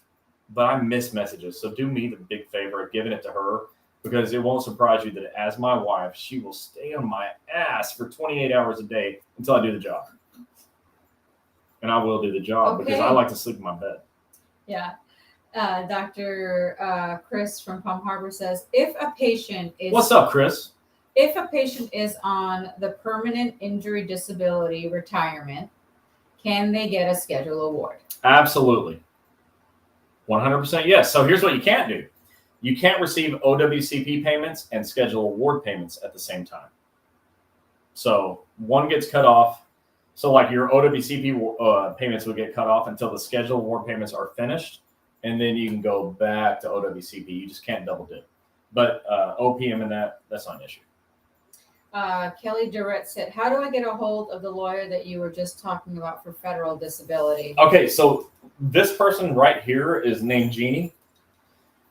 But I miss messages, so do me the big favor of giving it to her, because it won't surprise you that as my wife, she will stay on my ass for 28 hours a day until I do the job. And I will do the job because I like to sleep in my bed. Yeah. Dr. Chris from Palm Harbor says, if a patient is... What's up, Chris? If a patient is on the permanent injury disability retirement, can they get a schedule award? Absolutely. 100% yes. So here's what you can't do. You can't receive OWCP payments and schedule award payments at the same time. So one gets cut off. So like your OWCP payments would get cut off until the schedule award payments are finished. And then you can go back to OWCP. You just can't double dip. But OPM and that's not an issue. Kelly Durrett said, how do I get a hold of the lawyer that you were just talking about for federal disability? Okay, so this person right here is named Gini.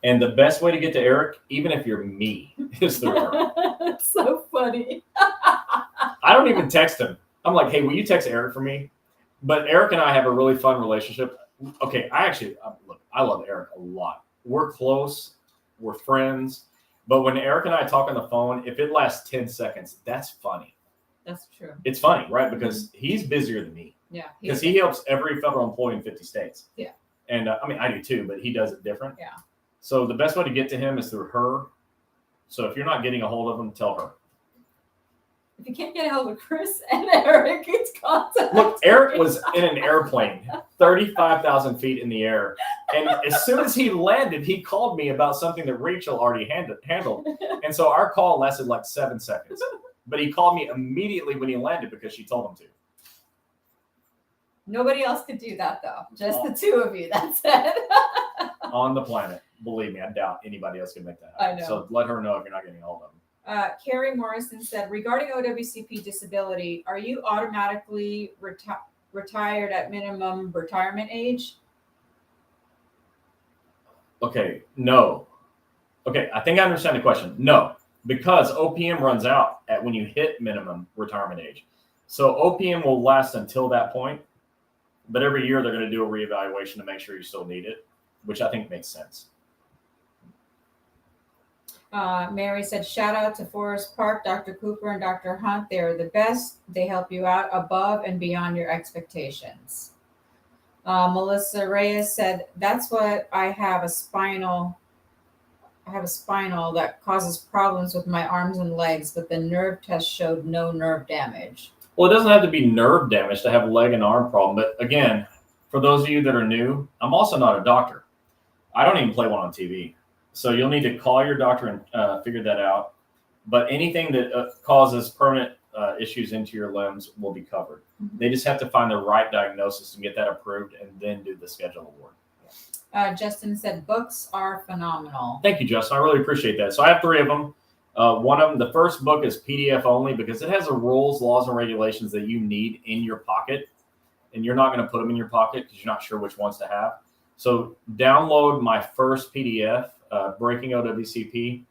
And the best way to get to Eric, even if you're me, is through her. That's so funny. I don't even text him. I'm like, hey, will you text Eric for me? But Eric and I have a really fun relationship. Okay, look, I love Eric a lot. We're close. We're friends. But when Eric and I talk on the phone, if it lasts 10 seconds, that's funny. That's true. It's funny, right? Because he's busier than me. Yeah. Because he helps every federal employee in 50 states. Yeah. And I mean, I do too, but he does it different. Yeah. So the best way to get to him is through her. So if you're not getting a hold of him, tell her. If you can't get a hold of Chris and Eric, it's contact. Look, Eric was in an airplane 35,000 feet in the air. And as soon as he landed, he called me about something that Rachel already handled. And so our call lasted like 7 seconds. But he called me immediately when he landed because she told him to. Nobody else could do that, though. Just the two of you. That's it. On the planet. Believe me, I doubt anybody else can make that happen. I know. So let her know if you're not getting a hold of him. Carrie Morrison said, regarding OWCP disability, are you automatically retired at minimum retirement age? Okay, no. Okay, I think I understand the question. No, because OPM runs out at when you hit minimum retirement age. So OPM will last until that point, but every year they're going to do a reevaluation to make sure you still need it, which I think makes sense. Mary said, shout out to Forest Park, Dr. Cooper and Dr. Hunt. They're the best. They help you out above and beyond your expectations. Melissa Reyes said, that's what I have a spinal that causes problems with my arms and legs, but the nerve test showed no nerve damage. Well, it doesn't have to be nerve damage to have a leg and arm problem. But again, for those of you that are new, I'm also not a doctor. I don't even play one on TV. So you'll need to call your doctor and figure that out. But anything that causes permanent issues into your limbs will be covered. Mm-hmm. They just have to find the right diagnosis and get that approved and then do the schedule award. Justin said, books are phenomenal. Thank you, Justin. I really appreciate that. So I have 3 of them. One of them, the first book is PDF only because it has the rules, laws, and regulations that you need in your pocket. And you're not going to put them in your pocket because you're not sure which ones to have. So download my first PDF, Breaking OWCP,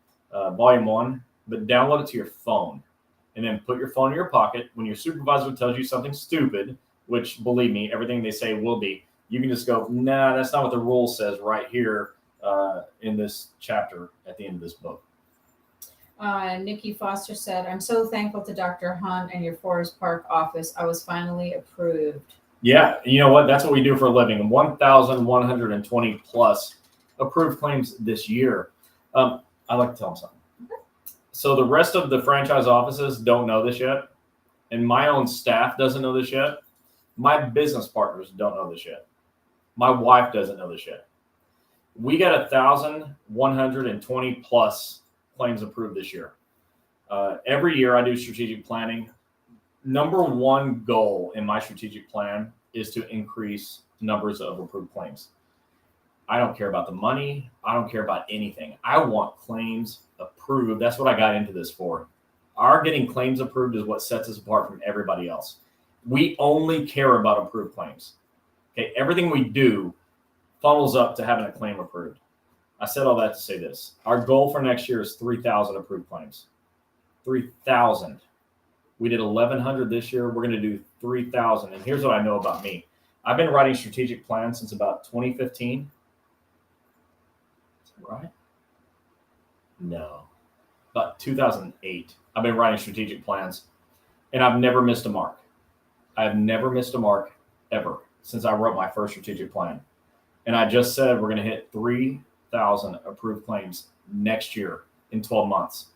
Volume 1, but download it to your phone. And then put your phone in your pocket. When your supervisor tells you something stupid, which, believe me, everything they say will be, you can just go, nah, that's not what the rule says right here in this chapter at the end of this book. Nikki Foster said, I'm so thankful to Dr. Hunt and your Forest Park office. I was finally approved. Yeah, you know what? That's what we do for a living. 1,120 plus approved claims this year. I'd like to tell them something. Okay. So the rest of the franchise offices don't know this yet. And my own staff doesn't know this yet. My business partners don't know this yet. My wife doesn't know this yet. We got 1,120 plus claims approved this year. Every year I do strategic planning. Number one goal in my strategic plan is to increase numbers of approved claims. I don't care about the money. I don't care about anything. I want claims approved. That's what I got into this for. Our getting claims approved is what sets us apart from everybody else. We only care about approved claims. Okay, everything we do funnels up to having a claim approved. I said all that to say this. Our goal for next year is 3,000 approved claims. 3,000. We did 1,100 this year. We're going to do 3,000. And here's what I know about me. I've been writing strategic plans since about 2015. Is that right? No. About 2008. I've been writing strategic plans, and I've never missed a mark. I've never missed a mark ever since I wrote my first strategic plan. And I just said we're going to hit 3,000 approved claims next year in 12 months.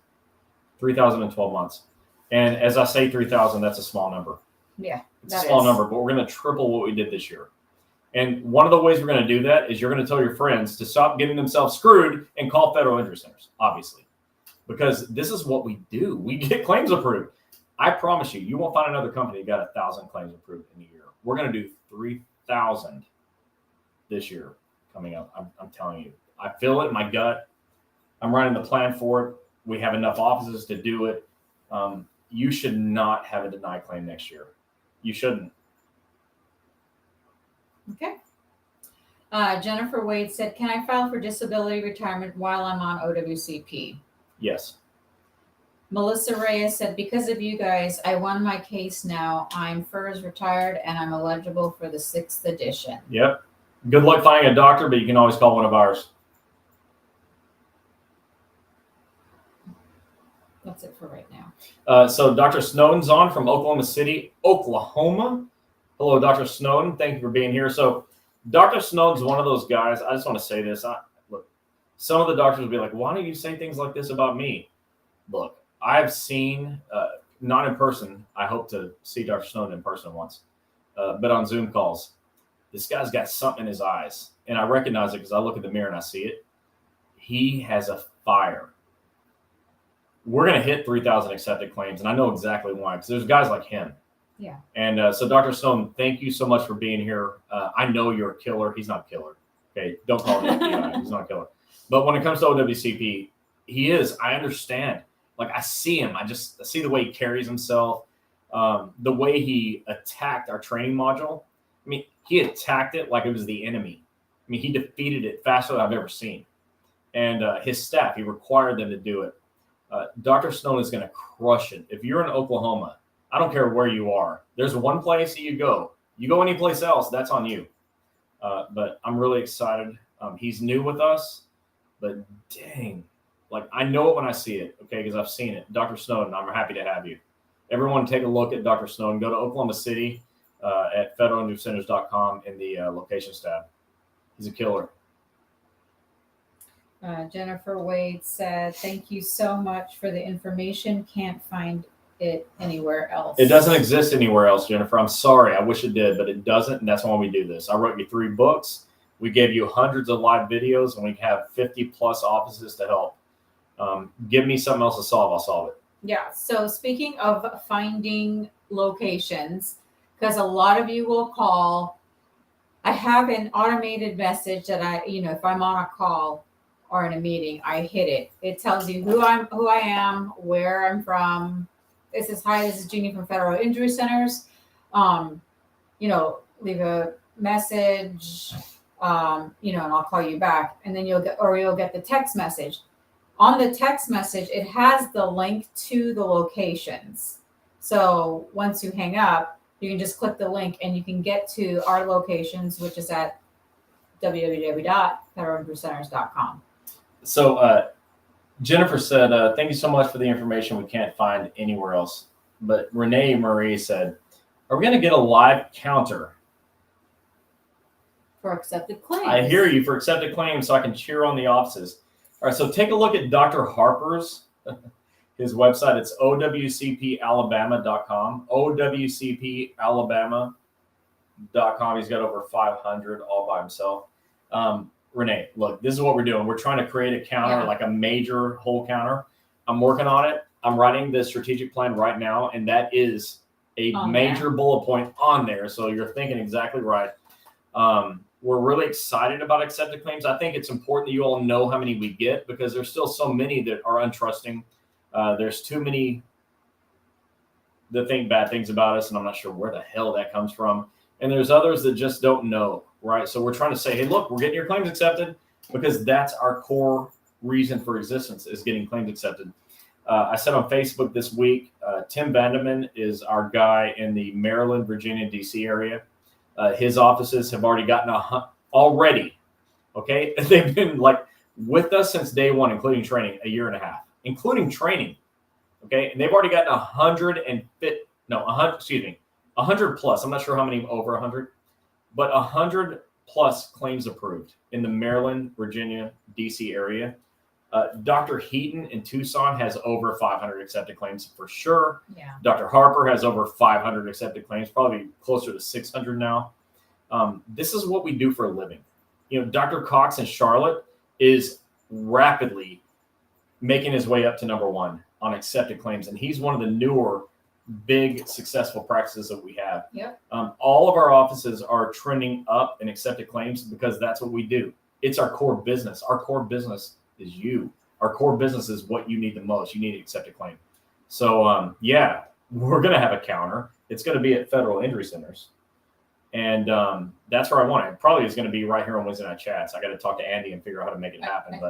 3,000 in 12 months. And as I say 3,000, that's a small number. Yeah, it's a small number, but we're going to triple what we did this year. And one of the ways we're going to do that is you're going to tell your friends to stop getting themselves screwed and call federal injury centers, obviously, because this is what we do. We get claims approved. I promise you, you won't find another company that got 1,000 claims approved in a year. We're going to do 3,000 this year coming up. I'm telling you, I feel it in my gut. I'm writing the plan for it. We have enough offices to do it. You should not have a denied claim next year. You shouldn't. Okay. Jennifer Wade said, can I file for disability retirement while I'm on OWCP? Yes. Melissa Reyes said, because of you guys, I won my case now. I'm FERS retired and I'm eligible for the 6th edition. Yep. Good luck finding a doctor, but you can always call one of ours. That's it for right now. So Dr. Snowden's on from Oklahoma City, Oklahoma. Hello, Dr. Snowden. Thank you for being here. So Dr. Snowden's one of those guys. I just want to say this. Look, some of the doctors will be like, why don't you say things like this about me? Look, I've seen, not in person. I hope to see Dr. Snowden in person once, but on Zoom calls. This guy's got something in his eyes, and I recognize it because I look at the mirror and I see it. He has a fire. We're going to hit 3,000 accepted claims, and I know exactly why, because there's guys like him. Yeah. And so, Dr. Stone, thank you so much for being here. I know you're a killer. He's not a killer. Okay, don't call him FBI. He's not a killer. But when it comes to OWCP, he is. I understand. Like, I see him. I see the way he carries himself, the way he attacked our training module. I mean, he attacked it like it was the enemy. I mean, he defeated it faster than I've ever seen. And his staff, he required them to do it. Dr. Stone is going to crush it. If you're in Oklahoma, I don't care where you are. There's one place that you go. You go anyplace else, that's on you. But I'm really excited. He's new with us, but dang, like I know it when I see it, okay, because I've seen it. Dr. Snowden, I'm happy to have you. Everyone take a look at Dr. Snowden. Go to Oklahoma City at federalinjurycenters.com in the locations tab. He's a killer. Jennifer Wade said, thank you so much for the information. Can't find it anywhere else. It doesn't exist anywhere else, Jennifer. I'm sorry. I wish it did, but it doesn't. And that's why we do this. I wrote you 3 books. We gave you hundreds of live videos, and we have 50 plus offices to help. Give me something else to solve. I'll solve it. Yeah. So speaking of finding locations, because a lot of you will call, I have an automated message that if I'm on a call or in a meeting, I hit it. It tells you who I am, where I'm from. This is Gini from Federal Injury Centers. Leave a message, and I'll call you back. And then you'll get the text message. On the text message, it has the link to the locations. So once you hang up, you can just click the link and you can get to our locations, which is at www.federalinjurycenters.com. So Jennifer said, thank you so much for the information we can't find anywhere else. But Renee Marie said, are we going to get a live counter? For accepted claims. I hear you, for accepted claims, so I can cheer on the offices. All right, so take a look at Dr. Harper's, his website. It's OWCPalabama.com, OWCPalabama.com. He's got over 500 all by himself. Renee, look, this is what we're doing. We're trying to create a counter, like a major whole counter. I'm working on it. I'm writing the strategic plan right now, and that is a major bullet point on there. So you're thinking exactly right. We're really excited about accepted claims. I think it's important that you all know how many we get because there's still so many that are untrusting. There's too many that think bad things about us, and I'm not sure where the hell that comes from. And there's others that just don't know, right? So we're trying to say, hey, look, we're getting your claims accepted because that's our core reason for existence is getting claims accepted. I said on Facebook this week, Tim Vandeman is our guy in the Maryland, Virginia, DC area. His offices have already gotten okay? They've been like with us since day one, including training, a year and a half, including training. Okay, and they've already gotten 100 plus. I'm not sure how many over 100, but 100 plus claims approved in the Maryland, Virginia, DC area. Dr. Heaton in Tucson has over 500 accepted claims for sure. Yeah. Dr. Harper has over 500 accepted claims, probably closer to 600 now. This is what we do for a living. You know, Dr. Cox in Charlotte is rapidly making his way up to number one on accepted claims. And he's one of the newer, big, successful practices that we have. Yep. All of our offices are trending up in accepted claims because that's what we do. It's our core business. Our core business is you. Our core business is what you need the most. You need an accepted claim. So, yeah, we're going to have a counter. It's going to be at federal injury centers. And that's where I want it. It probably is going to be right here on Wednesday Night Chats. I got to talk to Andy and figure out how to make it happen.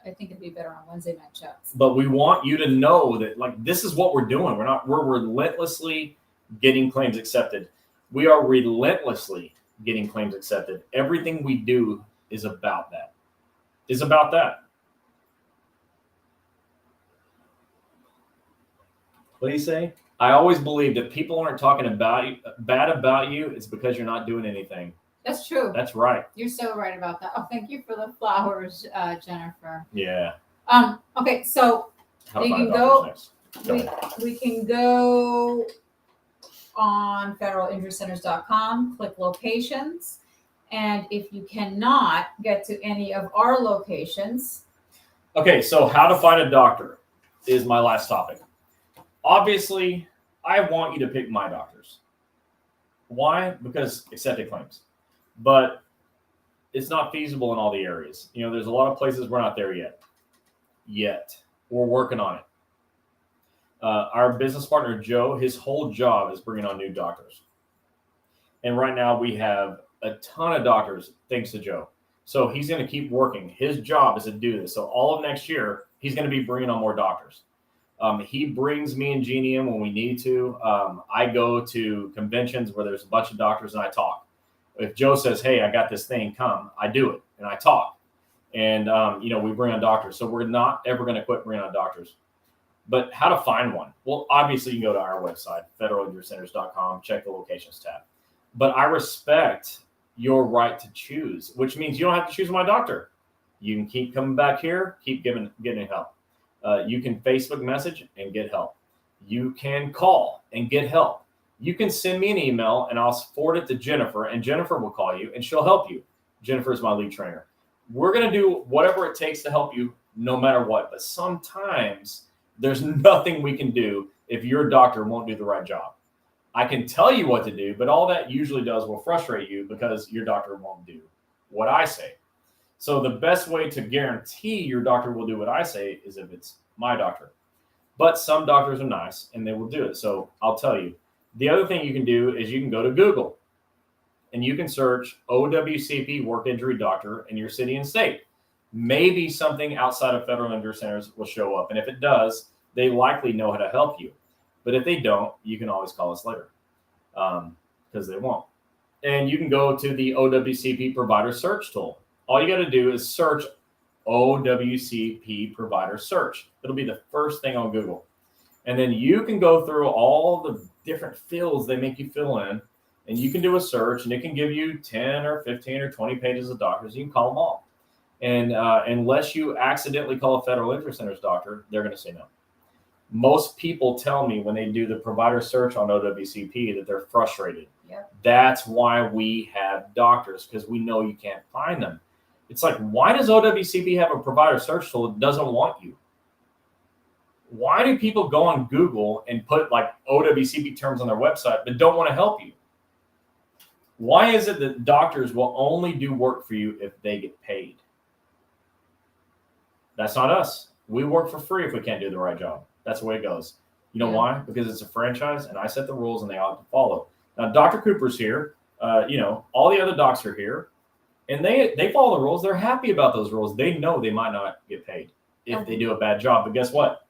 I think it'd be better on Wednesday Night Chats. But we want you to know that, like, this is what we're doing. We're relentlessly getting claims accepted. We are relentlessly getting claims accepted. Everything we do is about that. What do you say? I always believe that people aren't talking bad about you. It's because you're not doing anything. That's true. That's right. You're so right about that. Oh, thank you for the flowers, Jennifer. Yeah. Okay, so we can go. We can go on federalinjurycenters.com, click locations, and if you cannot get to any of our locations. Okay, so how to find a doctor is my last topic. Obviously, I want you to pick my doctors. Why? Because accepted claims. But it's not feasible in all the areas. You know, there's a lot of places we're not there yet. We're working on it. Our business partner, Joe, his whole job is bringing on new doctors. And right now we have a ton of doctors, thanks to Joe. So he's going to keep working. His job is to do this. So all of next year, he's going to be bringing on more doctors. He brings me and Gini in when we need to. I go to conventions where there's a bunch of doctors and I talk. If Joe says, hey, I got this thing, come, I do it and I talk. And, we bring on doctors. So we're not ever going to quit bringing on doctors. But how to find one? Well, obviously you can go to our website, federalinjurycenters.com, check the locations tab. But I respect your right to choose, which means you don't have to choose my doctor. You can keep coming back here, keep getting help. You can Facebook message and get help. You can call and get help. You can send me an email and I'll forward it to Jennifer, and Jennifer will call you and she'll help you. Jennifer is my lead trainer. We're going to do whatever it takes to help you no matter what. But sometimes there's nothing we can do if your doctor won't do the right job. I can tell you what to do, but all that usually does will frustrate you because your doctor won't do what I say. So the best way to guarantee your doctor will do what I say is if it's my doctor. But some doctors are nice and they will do it. So I'll tell you. The other thing you can do is you can go to Google and you can search OWCP work injury doctor in your city and state. Maybe something outside of federal injury centers will show up. And if it does, they likely know how to help you. But if they don't, you can always call us later because they won't. And you can go to the OWCP provider search tool. All you got to do is search OWCP provider search. It'll be the first thing on Google. And then you can go through all the different fields they make you fill in, and you can do a search, and it can give you 10 or 15 or 20 pages of doctors. You can call them all. And unless you accidentally call a federal injury centers doctor, they're going to say no. Most people tell me when they do the provider search on OWCP that they're frustrated. Yep. That's why we have doctors, because we know you can't find them. It's like, why does OWCP have a provider search tool that doesn't want you? Why do people go on Google and put like OWCP terms on their website but don't want to help you? Why is it that doctors will only do work for you if they get paid? That's not us. We work for free if we can't do the right job. That's the way it goes. You know why? Because it's a franchise and I set the rules and they ought to follow. Now, Dr. Cooper's here. All the other docs are here and they follow the rules. They're happy about those rules. They know they might not get paid if they do a bad job. But guess what?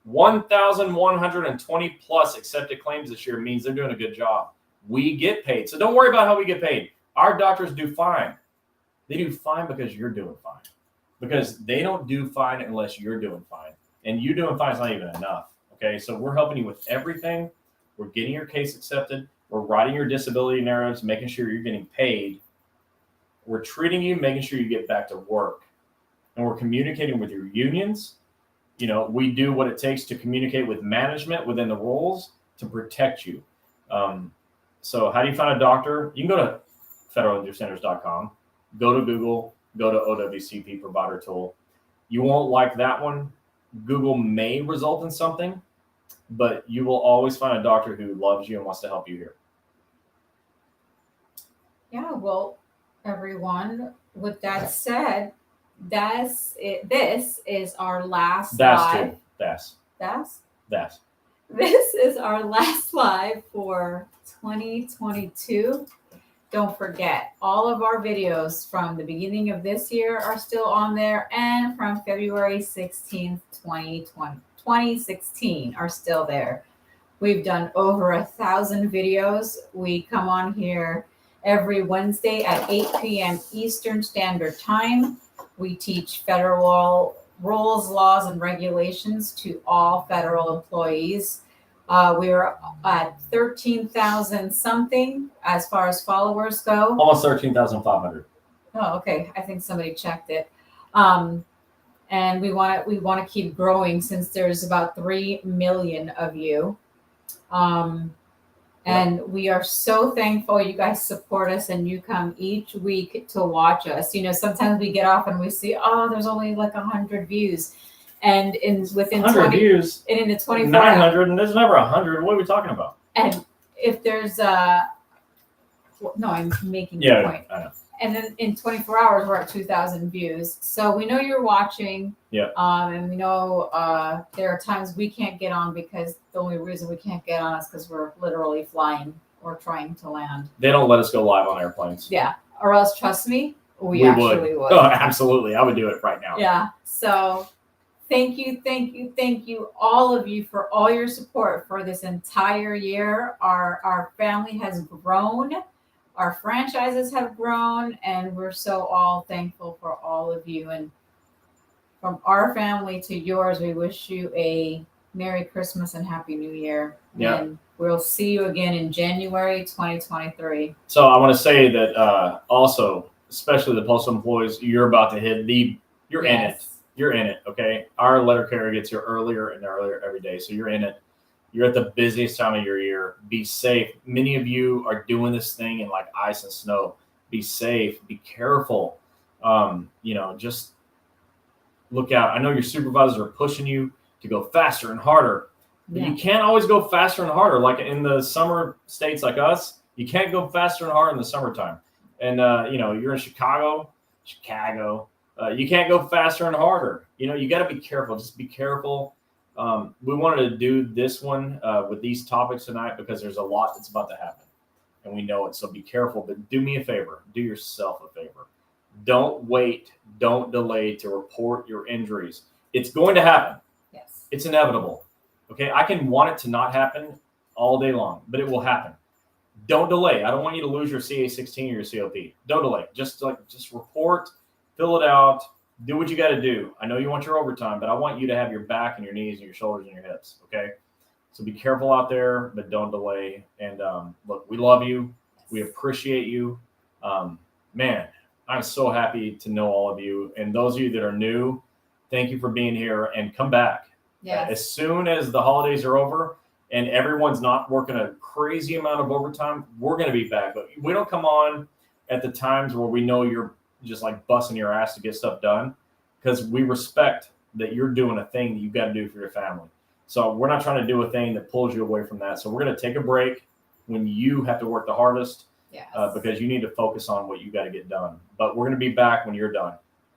1,120 plus accepted claims this year means they're doing a good job. We get paid. So don't worry about how we get paid. Our doctors do fine. They do fine because you're doing fine. Because they don't do fine unless you're doing fine. And you doing fine is not even enough. Okay, so we're helping you with everything. We're getting your case accepted. We're writing your disability narratives, making sure you're getting paid. We're treating you, making sure you get back to work. And we're communicating with your unions. We do what it takes to communicate with management within the rules to protect you. So how do you find a doctor? You can go to federalinjurycenters.com, go to Google, go to OWCP provider tool. You won't like that one. Google may result in something, but you will always find a doctor who loves you and wants to help you here. Yeah, well, everyone, with that said, this is our last live. This is our last live for 2022. Don't forget, all of our videos from the beginning of this year are still on there, and from February 16th, 2016 are still there. We've done over 1,000 videos. We come on here every Wednesday at 8 p.m. Eastern Standard Time. We teach federal rules, laws, and regulations to all federal employees. We're at 13,000 something as far as followers go. Almost 13,500. Oh, okay. I think somebody checked it. And we want to keep growing since there's about 3 million of you. And we are so thankful you guys support us and you come each week to watch us. Sometimes we get off and we see, there's only like 100 views. And within 100 views, and in the 24 900, and there's never 100. What are we talking about? And if there's I'm making the point. I know. And then in 24 hours, we're at 2,000 views. So we know you're watching. Yeah. And we know there are times we can't get on because the only reason we can't get on is because we're literally flying or trying to land. They don't let us go live on airplanes. Yeah. Or else, trust me, we actually would. Oh, absolutely. I would do it right now. Yeah. So thank you, all of you, for all your support for this entire year. Our family has grown. Our franchises have grown, and we're so all thankful for all of you. And from our family to yours, we wish you a Merry Christmas and Happy New Year. Yeah. And we'll see you again in January 2023. So I want to say that also, especially the postal employees, you're about to hit you're in it. You're in it, okay? Our letter carrier gets here earlier and earlier every day, so you're in it. You're at the busiest time of your year. Be safe. Many of you are doing this thing in like ice and snow. Be safe. Be careful. Just look out. I know your supervisors are pushing you to go faster and harder, but you can't always go faster and harder. Like in the summer states like us, you can't go faster and harder in the summertime. And, you're in Chicago. You can't go faster and harder. You got to be careful. Just be careful. We wanted to do this one with these topics tonight because there's a lot that's about to happen and we know it. So be careful, but do me a favor. Do yourself a favor. Don't wait. Don't delay to report your injuries. It's going to happen. Yes. It's inevitable. Okay. I can want it to not happen all day long, but it will happen. Don't delay. I don't want you to lose your CA-16 or your COP. Don't delay. Just report, fill it out. Do what you got to do. I know you want your overtime, but I want you to have your back and your knees and your shoulders and your hips. Okay. So be careful out there, but don't delay. And look, we love you. We appreciate you. Man, I'm so happy to know all of you. And those of you that are new, thank you for being here and come back. Yes. As soon as the holidays are over and everyone's not working a crazy amount of overtime, we're going to be back. But we don't come on at the times where we know you're just like busting your ass to get stuff done, because we respect that you're doing a thing that you've got to do for your family. So we're not trying to do a thing that pulls you away from that. So we're going to take a break when you have to work the hardest. Yes. Because you need to focus on what you got to get done. But we're going to be back when you're done.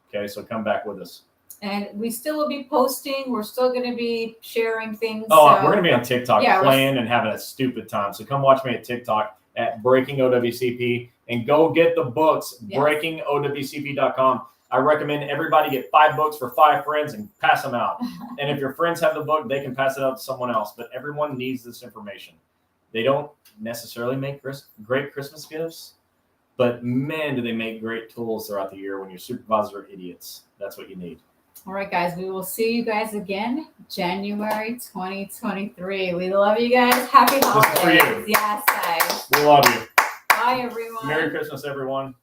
Okay, so come back with us. And we still will be posting. We're still going to be sharing things. Oh, so we're going to be on TikTok Yeah, playing and having a stupid time. So come watch me at TikTok at Breaking OWCP and go get the books, Yes. breakingowcp.com. I recommend everybody get 5 books for 5 friends and pass them out. And if your friends have the book, they can pass it out to someone else. But everyone needs this information. They don't necessarily make great Christmas gifts, but man, do they make great tools throughout the year when your supervisors are idiots. That's what you need. All right, guys. We will see you guys again January 2023. We love you guys. Happy holidays. This is for you. Yes, guys. We love you. Bye, everyone. Merry Christmas, everyone.